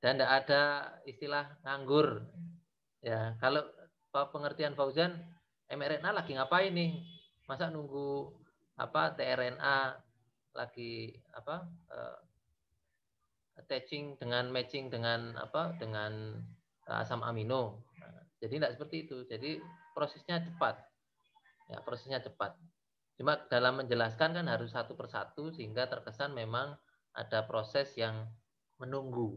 Dan tidak ada istilah nganggur. Ya, kalau pengertian Fauzan, mRNA lagi ngapain nih? Masa nunggu tRNA lagi matching dengan asam amino. Nah, jadi tidak seperti itu. Jadi prosesnya cepat. Ya, prosesnya cepat. Cuma dalam menjelaskan kan harus satu persatu sehingga terkesan memang ada proses yang menunggu.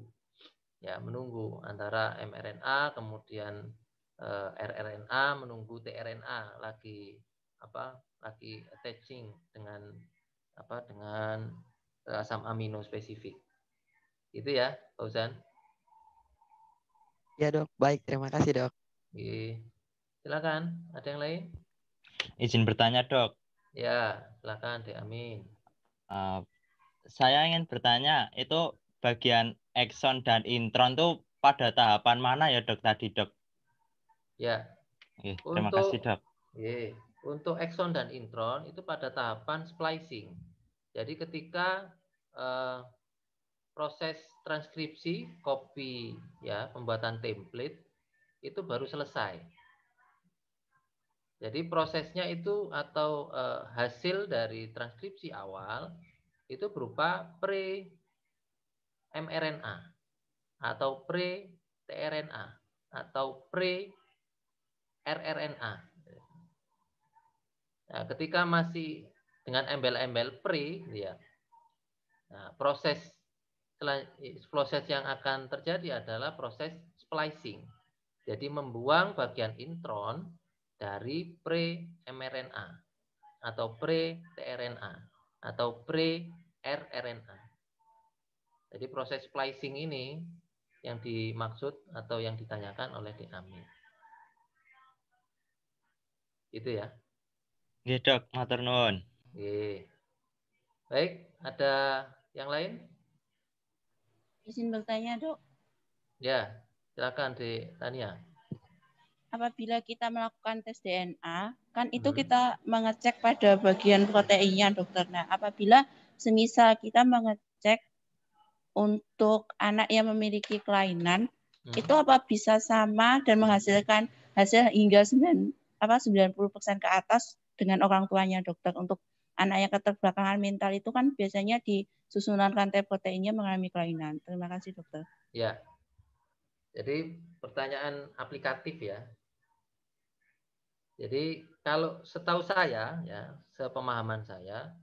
Ya, menunggu antara mRNA kemudian rRNA menunggu tRNA lagi attaching dengan asam amino spesifik. Itu ya, Fauzan. Ya dok, baik, terima kasih dok. Oke. Silakan, ada yang lain? Izin bertanya dok. Ya, silakan Dek Amin. Saya ingin bertanya, itu bagian ekson dan intron tuh pada tahapan mana ya dok tadi dok? Ya. Terima kasih dok. Untuk ekson dan intron itu pada tahapan splicing. Jadi ketika proses transkripsi copy ya, pembuatan template itu baru selesai. Jadi prosesnya itu atau hasil dari transkripsi awal itu berupa pre-mRNA atau pre-tRNA atau pre-rRNA. Nah, ketika masih dengan embel-embel pre, ya, nah, proses yang akan terjadi adalah proses splicing. Jadi membuang bagian intron dari pre-mRNA atau pre-tRNA atau pre-rRNA. Jadi proses splicing ini yang dimaksud atau yang ditanyakan oleh Dek Amin. Itu ya. Nggih dok, matur nuwun. Nggih. Baik, ada yang lain? Izin bertanya dok. Ya, silakan Dek Tania. Apabila kita melakukan tes DNA, kan itu kita mengecek pada bagian proteinnya, dokter. Nah, apabila semisal kita mengecek untuk anak yang memiliki kelainan, itu apa bisa sama dan menghasilkan hasil hingga 90% ke atas dengan orang tuanya, dokter? Untuk anak yang keterbelakangan mental itu kan biasanya di susunan rantai proteinnya mengalami kelainan. Terima kasih, dokter. Ya, jadi pertanyaan aplikatif ya. Jadi kalau setahu saya, ya, sepemahaman saya,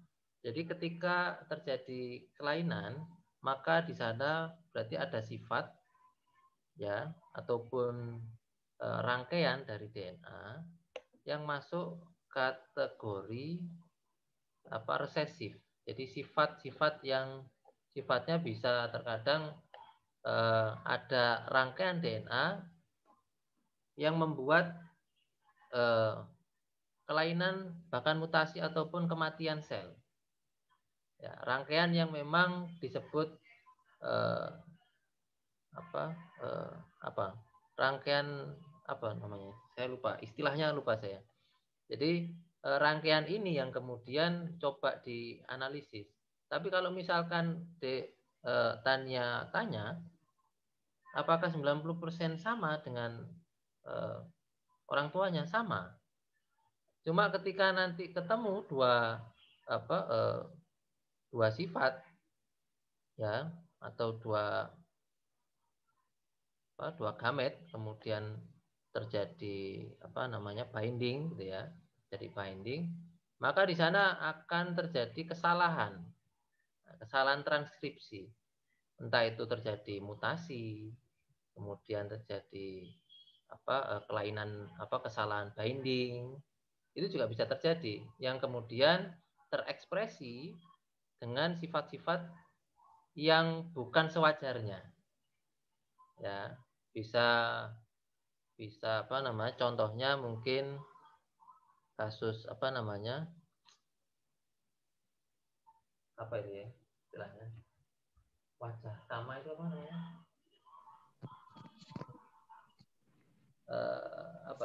jadi ketika terjadi kelainan, maka di sana berarti ada sifat, ya, ataupun rangkaian dari DNA yang masuk kategori resesif. Jadi sifat-sifat yang sifatnya bisa terkadang ada rangkaian DNA yang membuat kelainan bahkan mutasi ataupun kematian sel. Ya, rangkaian yang memang disebut rangkaian apa namanya? Saya lupa, istilahnya lupa saya. Jadi rangkaian ini yang kemudian coba dianalisis. Tapi kalau misalkan tanya apakah 90% sama dengan orang tuanya? Sama. Cuma ketika nanti ketemu dua sifat, ya, atau dua gamet, kemudian terjadi binding, gitu ya, jadi binding, maka di sana akan terjadi kesalahan transkripsi, entah itu terjadi mutasi, kemudian terjadi kelainan kesalahan binding, itu juga bisa terjadi, yang kemudian terekspresi dengan sifat-sifat yang bukan sewajarnya, ya. Bisa contohnya mungkin kasus itu ya istilahnya, wajah sama itu apa namanya,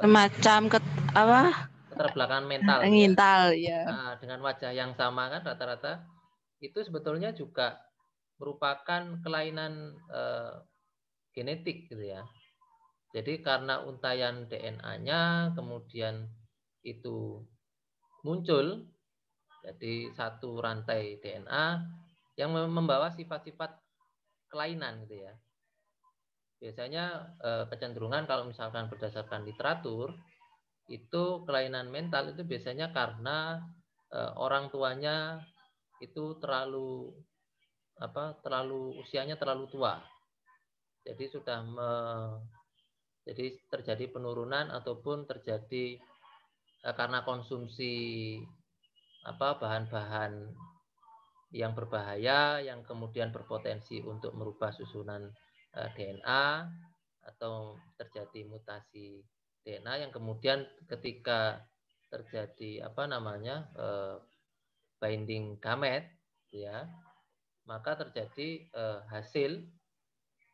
Semacam keterbelakangan mental, mental, ya. Ya. Dengan wajah yang sama kan rata-rata itu sebetulnya juga merupakan kelainan genetik, gitu ya. Jadi karena untaian DNA-nya kemudian itu muncul jadi satu rantai DNA yang membawa sifat-sifat kelainan, gitu ya. Biasanya kecenderungan kalau misalkan berdasarkan literatur itu kelainan mental itu biasanya karena orang tuanya itu terlalu usianya terlalu tua. Jadi jadi terjadi penurunan ataupun terjadi karena konsumsi bahan-bahan yang berbahaya yang kemudian berpotensi untuk merubah susunan DNA atau terjadi mutasi DNA yang kemudian ketika terjadi binding gamet, ya, maka terjadi hasil,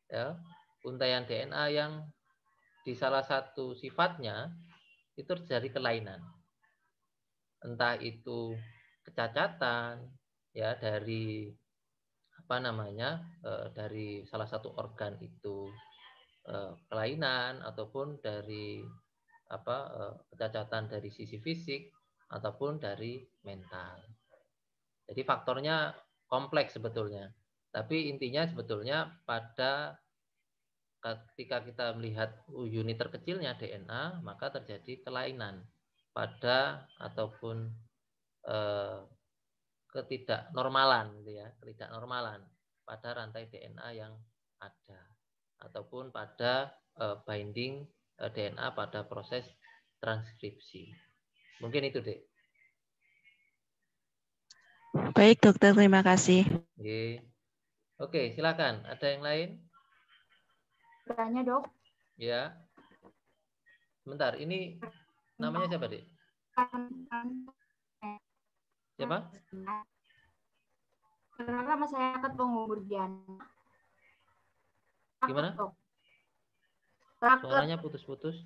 ya, untaian DNA yang di salah satu sifatnya itu terjadi kelainan, entah itu kecacatan, ya, dari dari salah satu organ itu kelainan, ataupun dari kecacatan dari sisi fisik ataupun dari mental. Jadi faktornya kompleks sebetulnya, tapi intinya sebetulnya pada ketika kita melihat unit terkecilnya DNA, maka terjadi kelainan pada ataupun ketidaknormalan, gitu ya, ketidaknormalan pada rantai DNA yang ada ataupun pada binding DNA pada proses transkripsi. Mungkin itu, Dek. Baik, dokter, terima kasih. Oke, silakan. Ada yang lain? Tanya, Dok. Ya. Sebentar, ini namanya siapa, Dek? Siapa? Kenapa masyarakat pengumur Diana? Gimana? Suaranya putus-putus.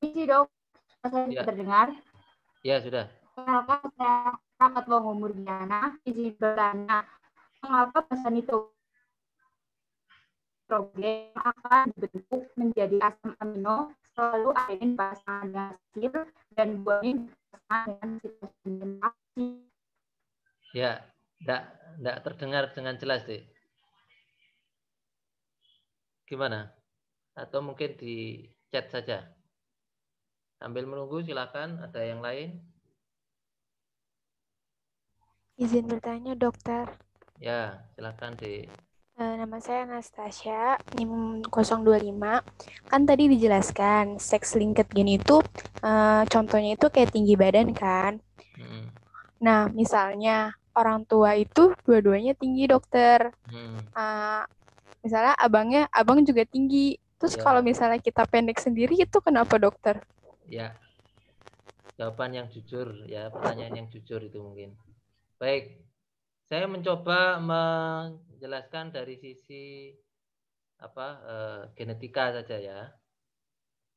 Ini, Dok. Saya terdengar? Ya, sudah. Kenapa masyarakat pengumur Diana izin bertanya mengapa pesan itu? nitrogen akan dibentuk menjadi asam amino selalu adenin pasangan dengan asil dan guanin pasangan dengan sitosin aktif. Ya, enggak terdengar dengan jelas, Dek. Gimana? Atau mungkin di chat saja. Sambil menunggu silakan, ada yang lain? Izin bertanya, dokter. Ya, silakan, Dek. Nama saya Anastasia, NIM 025. Kan tadi dijelaskan, sex linked gene itu contohnya itu kayak tinggi badan kan. Nah, misalnya orang tua itu dua-duanya tinggi, dokter. Misalnya abang juga tinggi. Terus kalau misalnya kita pendek sendiri itu kenapa, dokter? Ya, jawaban yang jujur ya, pertanyaan yang jujur itu mungkin. Baik, saya mencoba menjelaskan dari sisi genetika saja ya.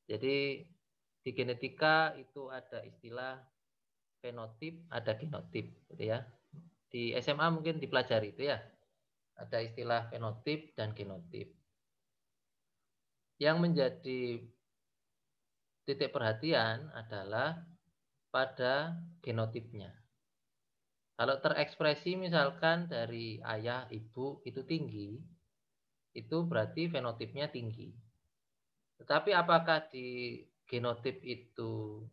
Jadi di genetika itu ada istilah fenotip, ada genotip, gitu ya. Di SMA mungkin dipelajari itu ya. Ada istilah fenotip dan genotip. Yang menjadi titik perhatian adalah pada genotipnya. Kalau terekspresi misalkan dari ayah, ibu itu tinggi, itu berarti fenotipnya tinggi. Tetapi apakah di genotip itu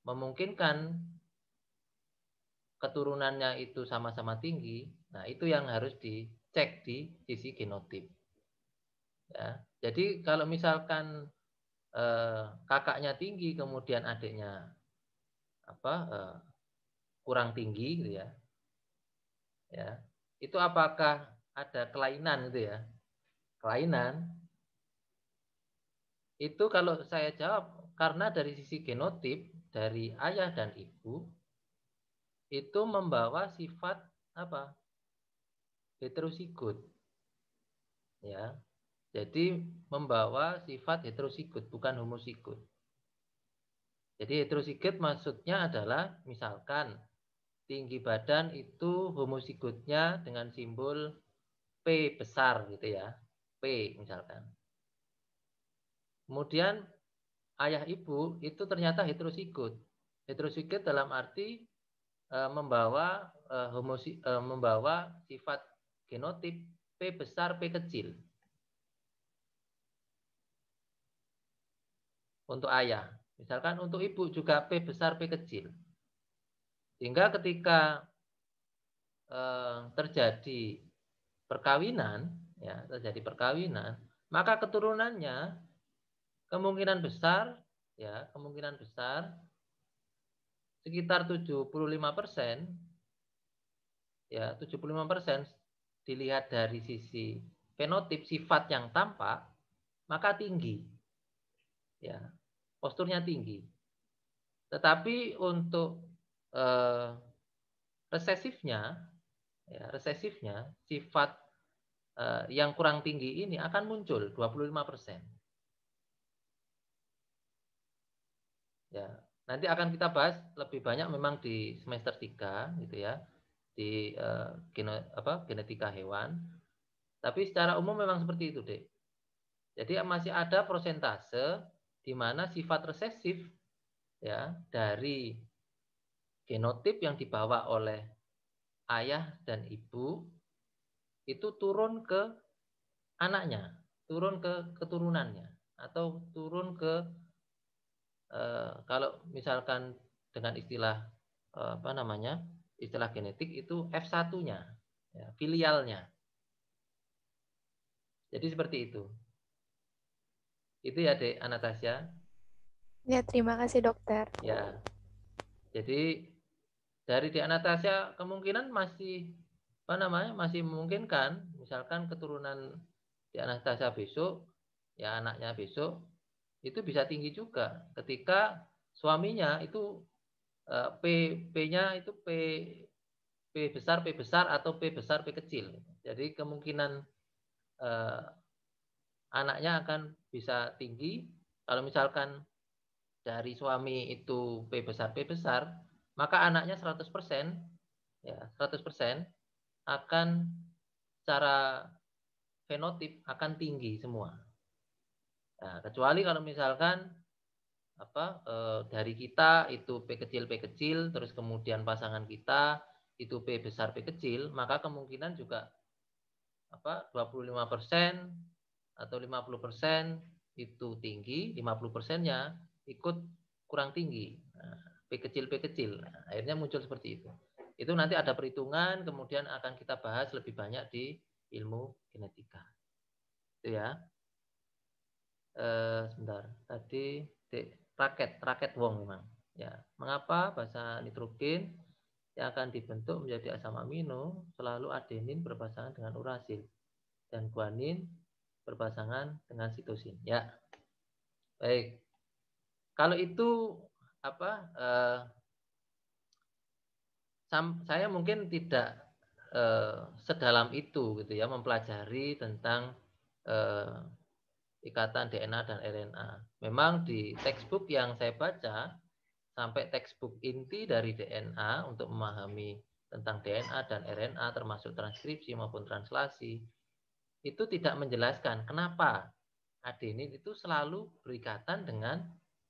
memungkinkan keturunannya itu sama-sama tinggi? Nah, itu yang harus dicek di sisi genotip. Ya, jadi kalau misalkan kakaknya tinggi kemudian adiknya kurang tinggi gitu ya. Ya. Itu apakah ada kelainan gitu ya? Kelainan itu kalau saya jawab karena dari sisi genotip dari ayah dan ibu itu membawa sifat heterosigot. Ya. Jadi membawa sifat heterosigot bukan homosigot. Jadi heterosigot maksudnya adalah misalkan tinggi badan itu homosigotnya dengan simbol P besar gitu ya. P misalkan. Kemudian ayah ibu itu ternyata heterosigot. Heterosigot dalam arti membawa membawa sifat genotip P besar P kecil. Untuk ayah. Misalkan untuk ibu juga P besar P kecil. Sehingga ketika terjadi perkawinan, maka keturunannya kemungkinan besar sekitar 75%, ya 75% dilihat dari sisi fenotip sifat yang tampak, maka tinggi, ya posturnya tinggi. Tetapi untuk resesifnya sifat yang kurang tinggi ini akan muncul 25%. Ya, nanti akan kita bahas lebih banyak memang di semester 3 gitu ya, di genetika hewan. Tapi secara umum memang seperti itu, Dek. Jadi masih ada persentase di mana sifat resesif ya dari genotip yang dibawa oleh ayah dan ibu itu turun ke anaknya, turun ke keturunannya, atau turun ke kalau misalkan dengan istilah istilah genetik itu F1-nya, ya, filialnya. Jadi seperti itu. Itu ya, Dek Anastasia. Ya, terima kasih, dokter. Ya. Jadi dari Dek Anastasia kemungkinan masih masih memungkinkan, misalkan keturunan Dek Anastasia besok, ya anaknya besok itu bisa tinggi juga ketika suaminya itu P-nya itu P besar atau P besar P kecil. Jadi kemungkinan anaknya akan bisa tinggi kalau misalkan dari suami itu P besar, maka anaknya 100%, ya 100% akan secara fenotip akan tinggi semua. Nah, kecuali kalau misalkan dari kita itu P kecil, terus kemudian pasangan kita itu P besar P kecil, maka kemungkinan juga 25% atau 50% itu tinggi, 50%-nya ikut kurang tinggi. Nah, P kecil. Nah, akhirnya muncul seperti itu. Itu nanti ada perhitungan, kemudian akan kita bahas lebih banyak di ilmu genetika. Itu ya. Sebentar. Tadi raket wong memang. Ya, mengapa basa nitrogen yang akan dibentuk menjadi asam amino selalu adenin berpasangan dengan urasil dan guanin berpasangan dengan sitosin. Ya. Baik. Kalau itu saya mungkin tidak sedalam itu gitu ya mempelajari tentang ikatan DNA dan RNA. Memang di textbook yang saya baca sampai textbook inti dari DNA untuk memahami tentang DNA dan RNA termasuk transkripsi maupun translasi itu tidak menjelaskan kenapa adenin itu selalu berikatan dengan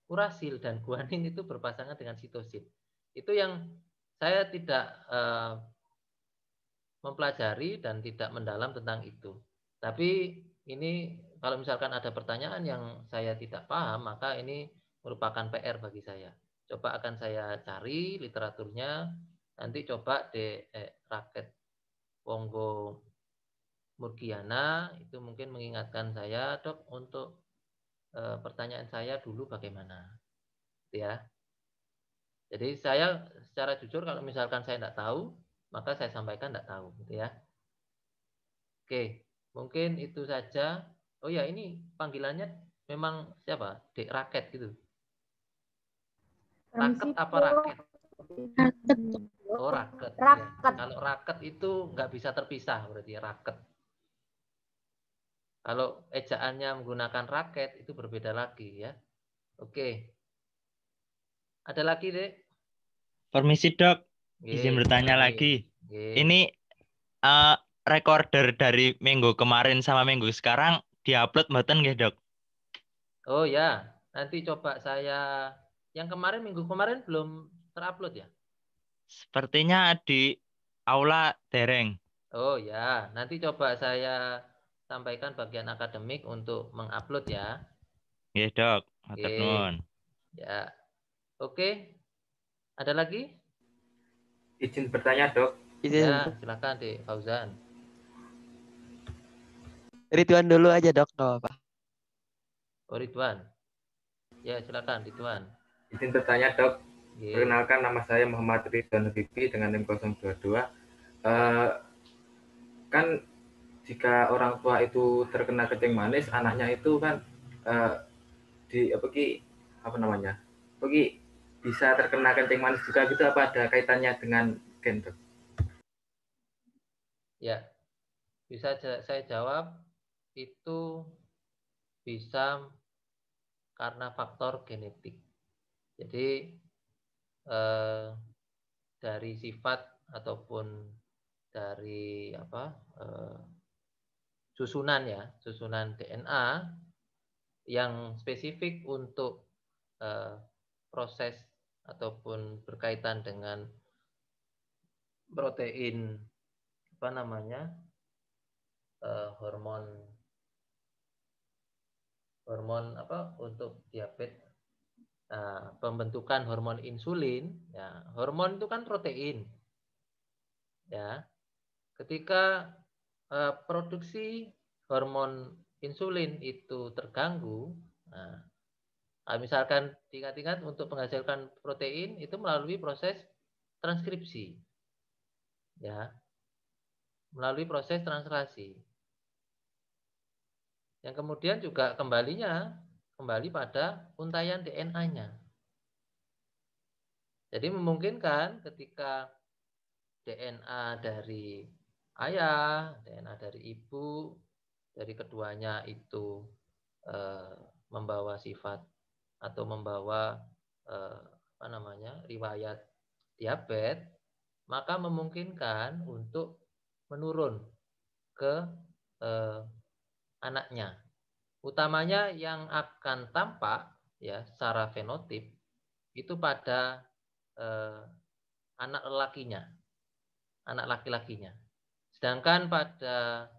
urasil dan guanin itu berpasangan dengan sitosin. Itu yang saya tidak mempelajari dan tidak mendalam tentang itu. Tapi ini kalau misalkan ada pertanyaan yang saya tidak paham, maka ini merupakan PR bagi saya. Coba akan saya cari literaturnya, nanti coba di Raket Wonggo Murgiana itu mungkin mengingatkan saya, Dok, untuk pertanyaan saya dulu bagaimana. Ya. Jadi saya secara jujur kalau misalkan saya tidak tahu, maka saya sampaikan tidak tahu, gitu ya. Oke, mungkin itu saja. Oh ya, ini panggilannya memang siapa? Dek Raket gitu. Raket apa raket? Raket. Oh, raket. Raket. Ya. Kalau raket itu nggak bisa terpisah berarti raket. Kalau ejaannya menggunakan raket itu berbeda lagi ya. Oke. Ada lagi, Dek? Permisi, Dok. Izin bertanya lagi. Ini recorder dari minggu kemarin sama minggu sekarang diupload mboten nggih, Dok? Oh ya, nanti coba saya yang kemarin minggu kemarin belum terupload ya? Sepertinya di aula dereng. Oh ya, nanti coba saya sampaikan bagian akademik untuk mengupload ya. Nggih, Dok. Matur nuwun. Ya. Oke. Ada lagi? Izin bertanya, Dok. Ya, silakan Dek Fauzan. Ridwan dulu aja, Dok, nggak apa-apa. Oh, Ridwan. Ya, silakan Ridwan. Izin bertanya, Dok. Perkenalkan, nama saya Muhammad Ridwan Bibi dengan NIM 022. Kan jika orang tua itu terkena kencing manis, anaknya itu kan bisa terkena kencing manis juga gitu, apa ada kaitannya dengan gen, Dok? Ya, bisa saya jawab itu bisa karena faktor genetik. Jadi dari sifat ataupun dari susunan DNA yang spesifik untuk proses ataupun berkaitan dengan protein hormon untuk diabetes. Nah, pembentukan hormon insulin, ya, hormon itu kan protein. Ya. Ketika produksi hormon insulin itu terganggu, nah, misalkan diingat-ingat untuk menghasilkan protein itu melalui proses transkripsi. Ya. Melalui proses translasi. Yang kemudian juga kembali pada untaian DNA-nya. Jadi memungkinkan ketika DNA dari ayah, DNA dari ibu, dari keduanya itu membawa sifat atau membawa riwayat diabetes, maka memungkinkan untuk menurun ke anaknya. Utamanya yang akan tampak ya secara fenotip itu pada anak lelakinya, anak laki-lakinya. Sedangkan pada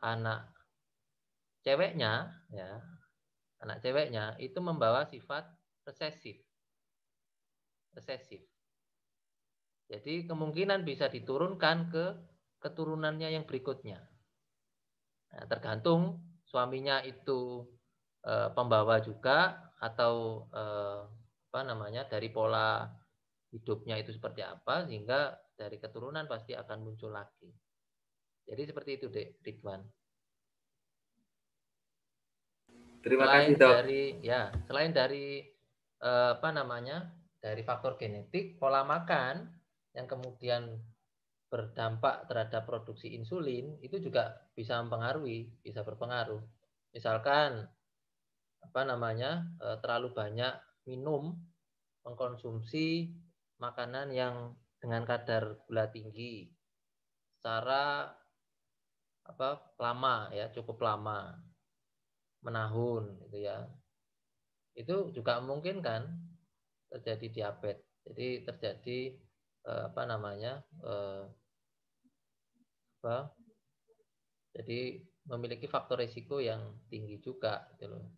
anak ceweknya, ya, anak ceweknya itu membawa sifat resesif. Jadi kemungkinan bisa diturunkan ke keturunannya yang berikutnya. Nah, tergantung suaminya itu pembawa juga atau dari pola hidupnya itu seperti apa, sehingga dari keturunan pasti akan muncul lagi. Jadi seperti itu, Ridwan. Terima kasih, Dok. Selain dari dari faktor genetik, pola makan yang kemudian berdampak terhadap produksi insulin itu juga bisa berpengaruh. Misalkan terlalu banyak mengkonsumsi makanan yang dengan kadar gula tinggi secara cukup lama, menahun gitu ya. Itu juga memungkinkan terjadi diabetes. Jadi terjadi jadi memiliki faktor risiko yang tinggi juga gitu loh.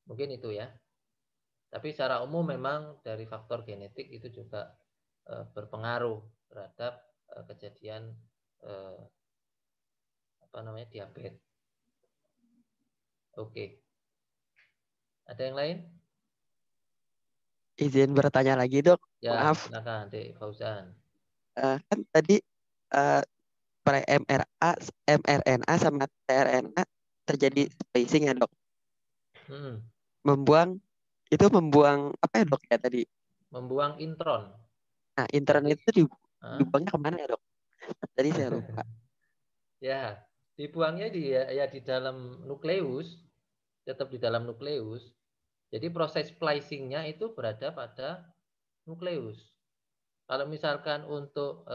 Mungkin itu ya. Tapi secara umum memang dari faktor genetik itu juga berpengaruh terhadap kejadian diabetes. Oke. Ada yang lain? Izin bertanya lagi, Dok. Ya, Maaf. silakan, Dek Fauzan. Kan tadi mRNA sama tRNA terjadi splicing ya, Dok. Membuang apa ya, Dok, ya tadi? Membuang intron. Nah, intron itu dibuangnya kemana ya, Dok? Tadi saya lupa. Ya, dibuangnya di dalam nukleus, tetap di dalam nukleus. Jadi proses splicing-nya itu berada pada nukleus. Kalau misalkan untuk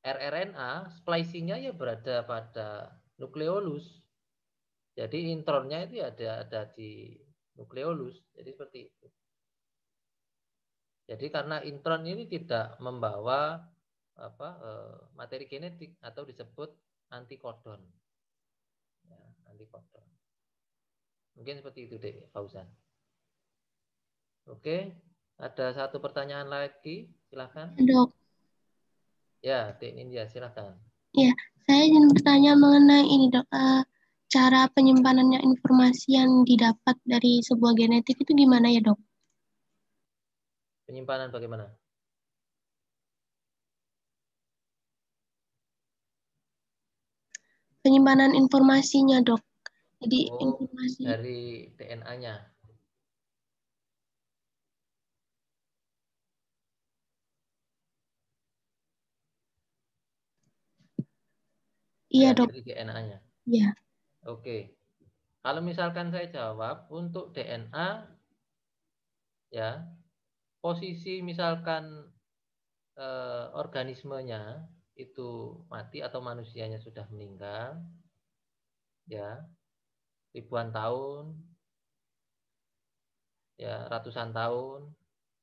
rRNA, splicing-nya ya berada pada nukleolus. Jadi intronnya itu ada di nukleolus. Jadi seperti itu. Jadi karena intron ini tidak membawa materi genetik atau disebut antikodon. Ya, antikodon. Mungkin seperti itu, Dek Fauzan. Oke, ada satu pertanyaan lagi, silakan. Dok. Ya, Dek Nindya, silakan. Ya, saya ingin bertanya mengenai ini, Dok. Cara penyimpanannya informasi yang didapat dari sebuah genetik itu gimana ya, Dok? Penyimpanan bagaimana? Penyimpanan informasinya, Dok. Jadi informasi dari DNA-nya. Iya, Dok. Dari DNA-nya. Iya. Oke. Kalau misalkan saya jawab untuk DNA, ya, posisi misalkan organismenya itu mati atau manusianya sudah meninggal, ya, ribuan tahun, ya, ratusan tahun,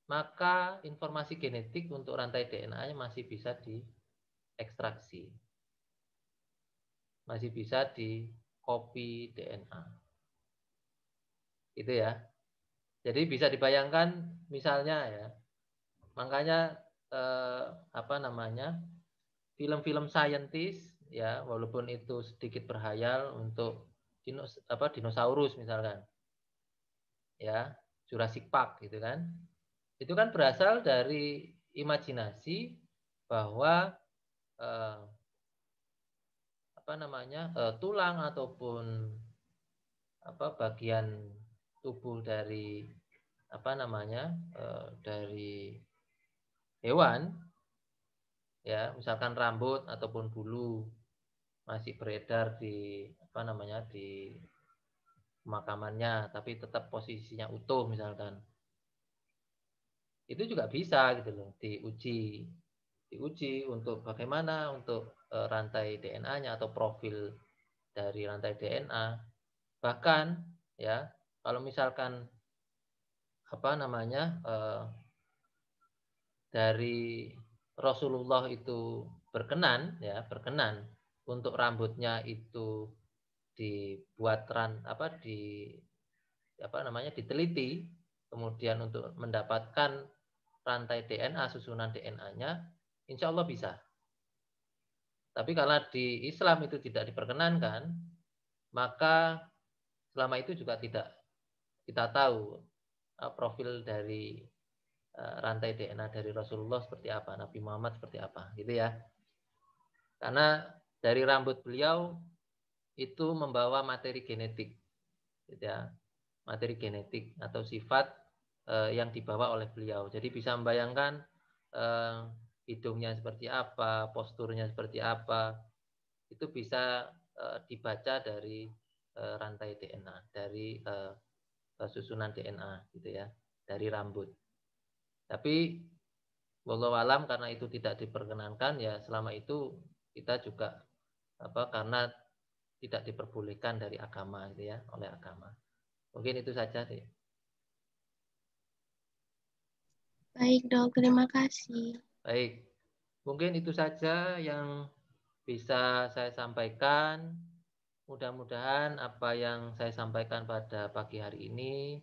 maka informasi genetik untuk rantai DNA-nya masih bisa diekstraksi, masih bisa di copy DNA, gitu ya. Jadi bisa dibayangkan misalnya ya, makanya film-film scientist ya, walaupun itu sedikit berhayal untuk dinosaurus misalkan, ya, Jurassic Park gitu kan, itu kan berasal dari imajinasi bahwa tulang ataupun bagian tubuh dari dari hewan, ya, misalkan rambut ataupun bulu masih beredar di di pemakamannya, tapi tetap posisinya utuh misalkan, itu juga bisa gitu loh diuji untuk bagaimana untuk rantai DNA-nya atau profil dari rantai DNA. Bahkan ya, kalau misalkan dari Rasulullah itu berkenan untuk rambutnya itu dibuat diteliti, kemudian untuk mendapatkan rantai DNA, susunan DNA-nya, insya Allah bisa. Tapi kalau di Islam itu tidak diperkenankan, maka selama itu juga tidak kita tahu profil dari rantai DNA dari Rasulullah seperti apa, Nabi Muhammad seperti apa, gitu ya. Karena dari rambut beliau itu membawa materi genetik, gitu ya, materi genetik atau sifat yang dibawa oleh beliau. Jadi bisa membayangkan hidungnya seperti apa, posturnya seperti apa, itu bisa dibaca dari rantai DNA, dari susunan DNA, gitu ya, dari rambut. Tapi wallahu alam, karena itu tidak diperkenankan, ya selama itu kita juga karena tidak diperbolehkan dari agama, gitu ya, oleh agama. Mungkin itu saja sih. Baik dok, terima kasih. Baik, mungkin itu saja yang bisa saya sampaikan. Mudah-mudahan apa yang saya sampaikan pada pagi hari ini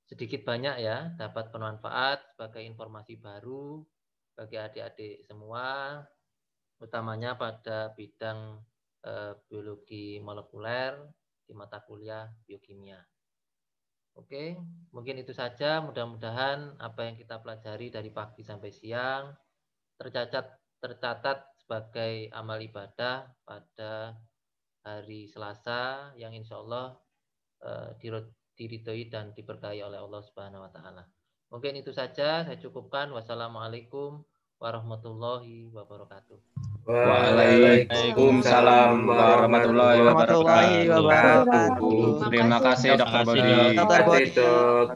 sedikit banyak ya dapat bermanfaat sebagai informasi baru bagi adik-adik semua, utamanya pada bidang biologi molekuler di mata kuliah biokimia. Oke, mungkin itu saja. Mudah-mudahan apa yang kita pelajari dari pagi sampai siang tercatat sebagai amal ibadah pada hari Selasa yang insya Allah diridhoi dan diberkahi oleh Allah Subhanahu wa taala. Mungkin itu saja, saya cukupkan. Wassalamualaikum warahmatullahi wabarakatuh. Waalaikumsalam warahmatullahi wabarakatuh. Terima kasih Dr. Bodi.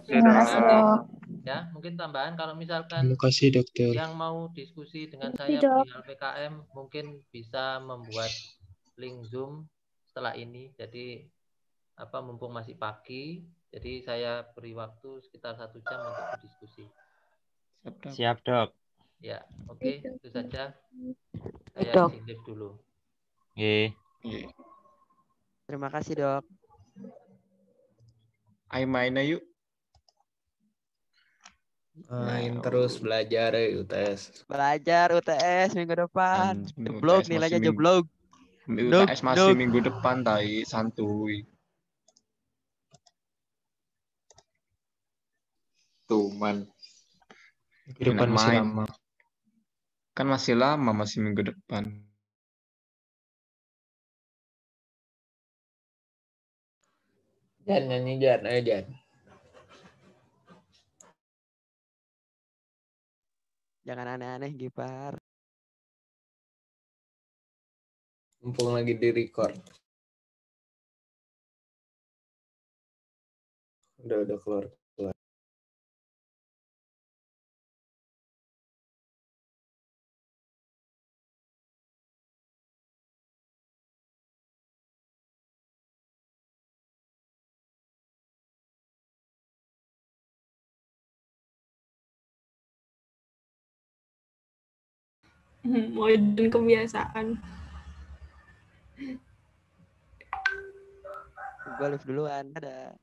Terima kasih, Dok. Ya, mungkin tambahan kalau misalkan Terima kasih, Dokter. yang mau diskusi dengan saya perihal PKM mungkin bisa membuat link Zoom setelah ini. Jadi mumpung masih pagi, jadi saya beri waktu sekitar 1 jam untuk berdiskusi. Siap, Dok. Ya, oke, itu saja. Saya izin live dulu. Terima kasih, Dok. Ayo main yuk. Main terus belajar UTS. Belajar UTS minggu depan. Jeblok nilainya jeblok. UTS masih minggu depan, tai santuy. Tuman. Minggu depan masih lama. Kan masih lama, masih minggu depan. Jan, nyanyi Jan, ayo Jan. Jangan aneh-aneh, Gipar. Mumpung lagi di record. Udah keluar. Modern kebiasaan. Gue live duluan, ada.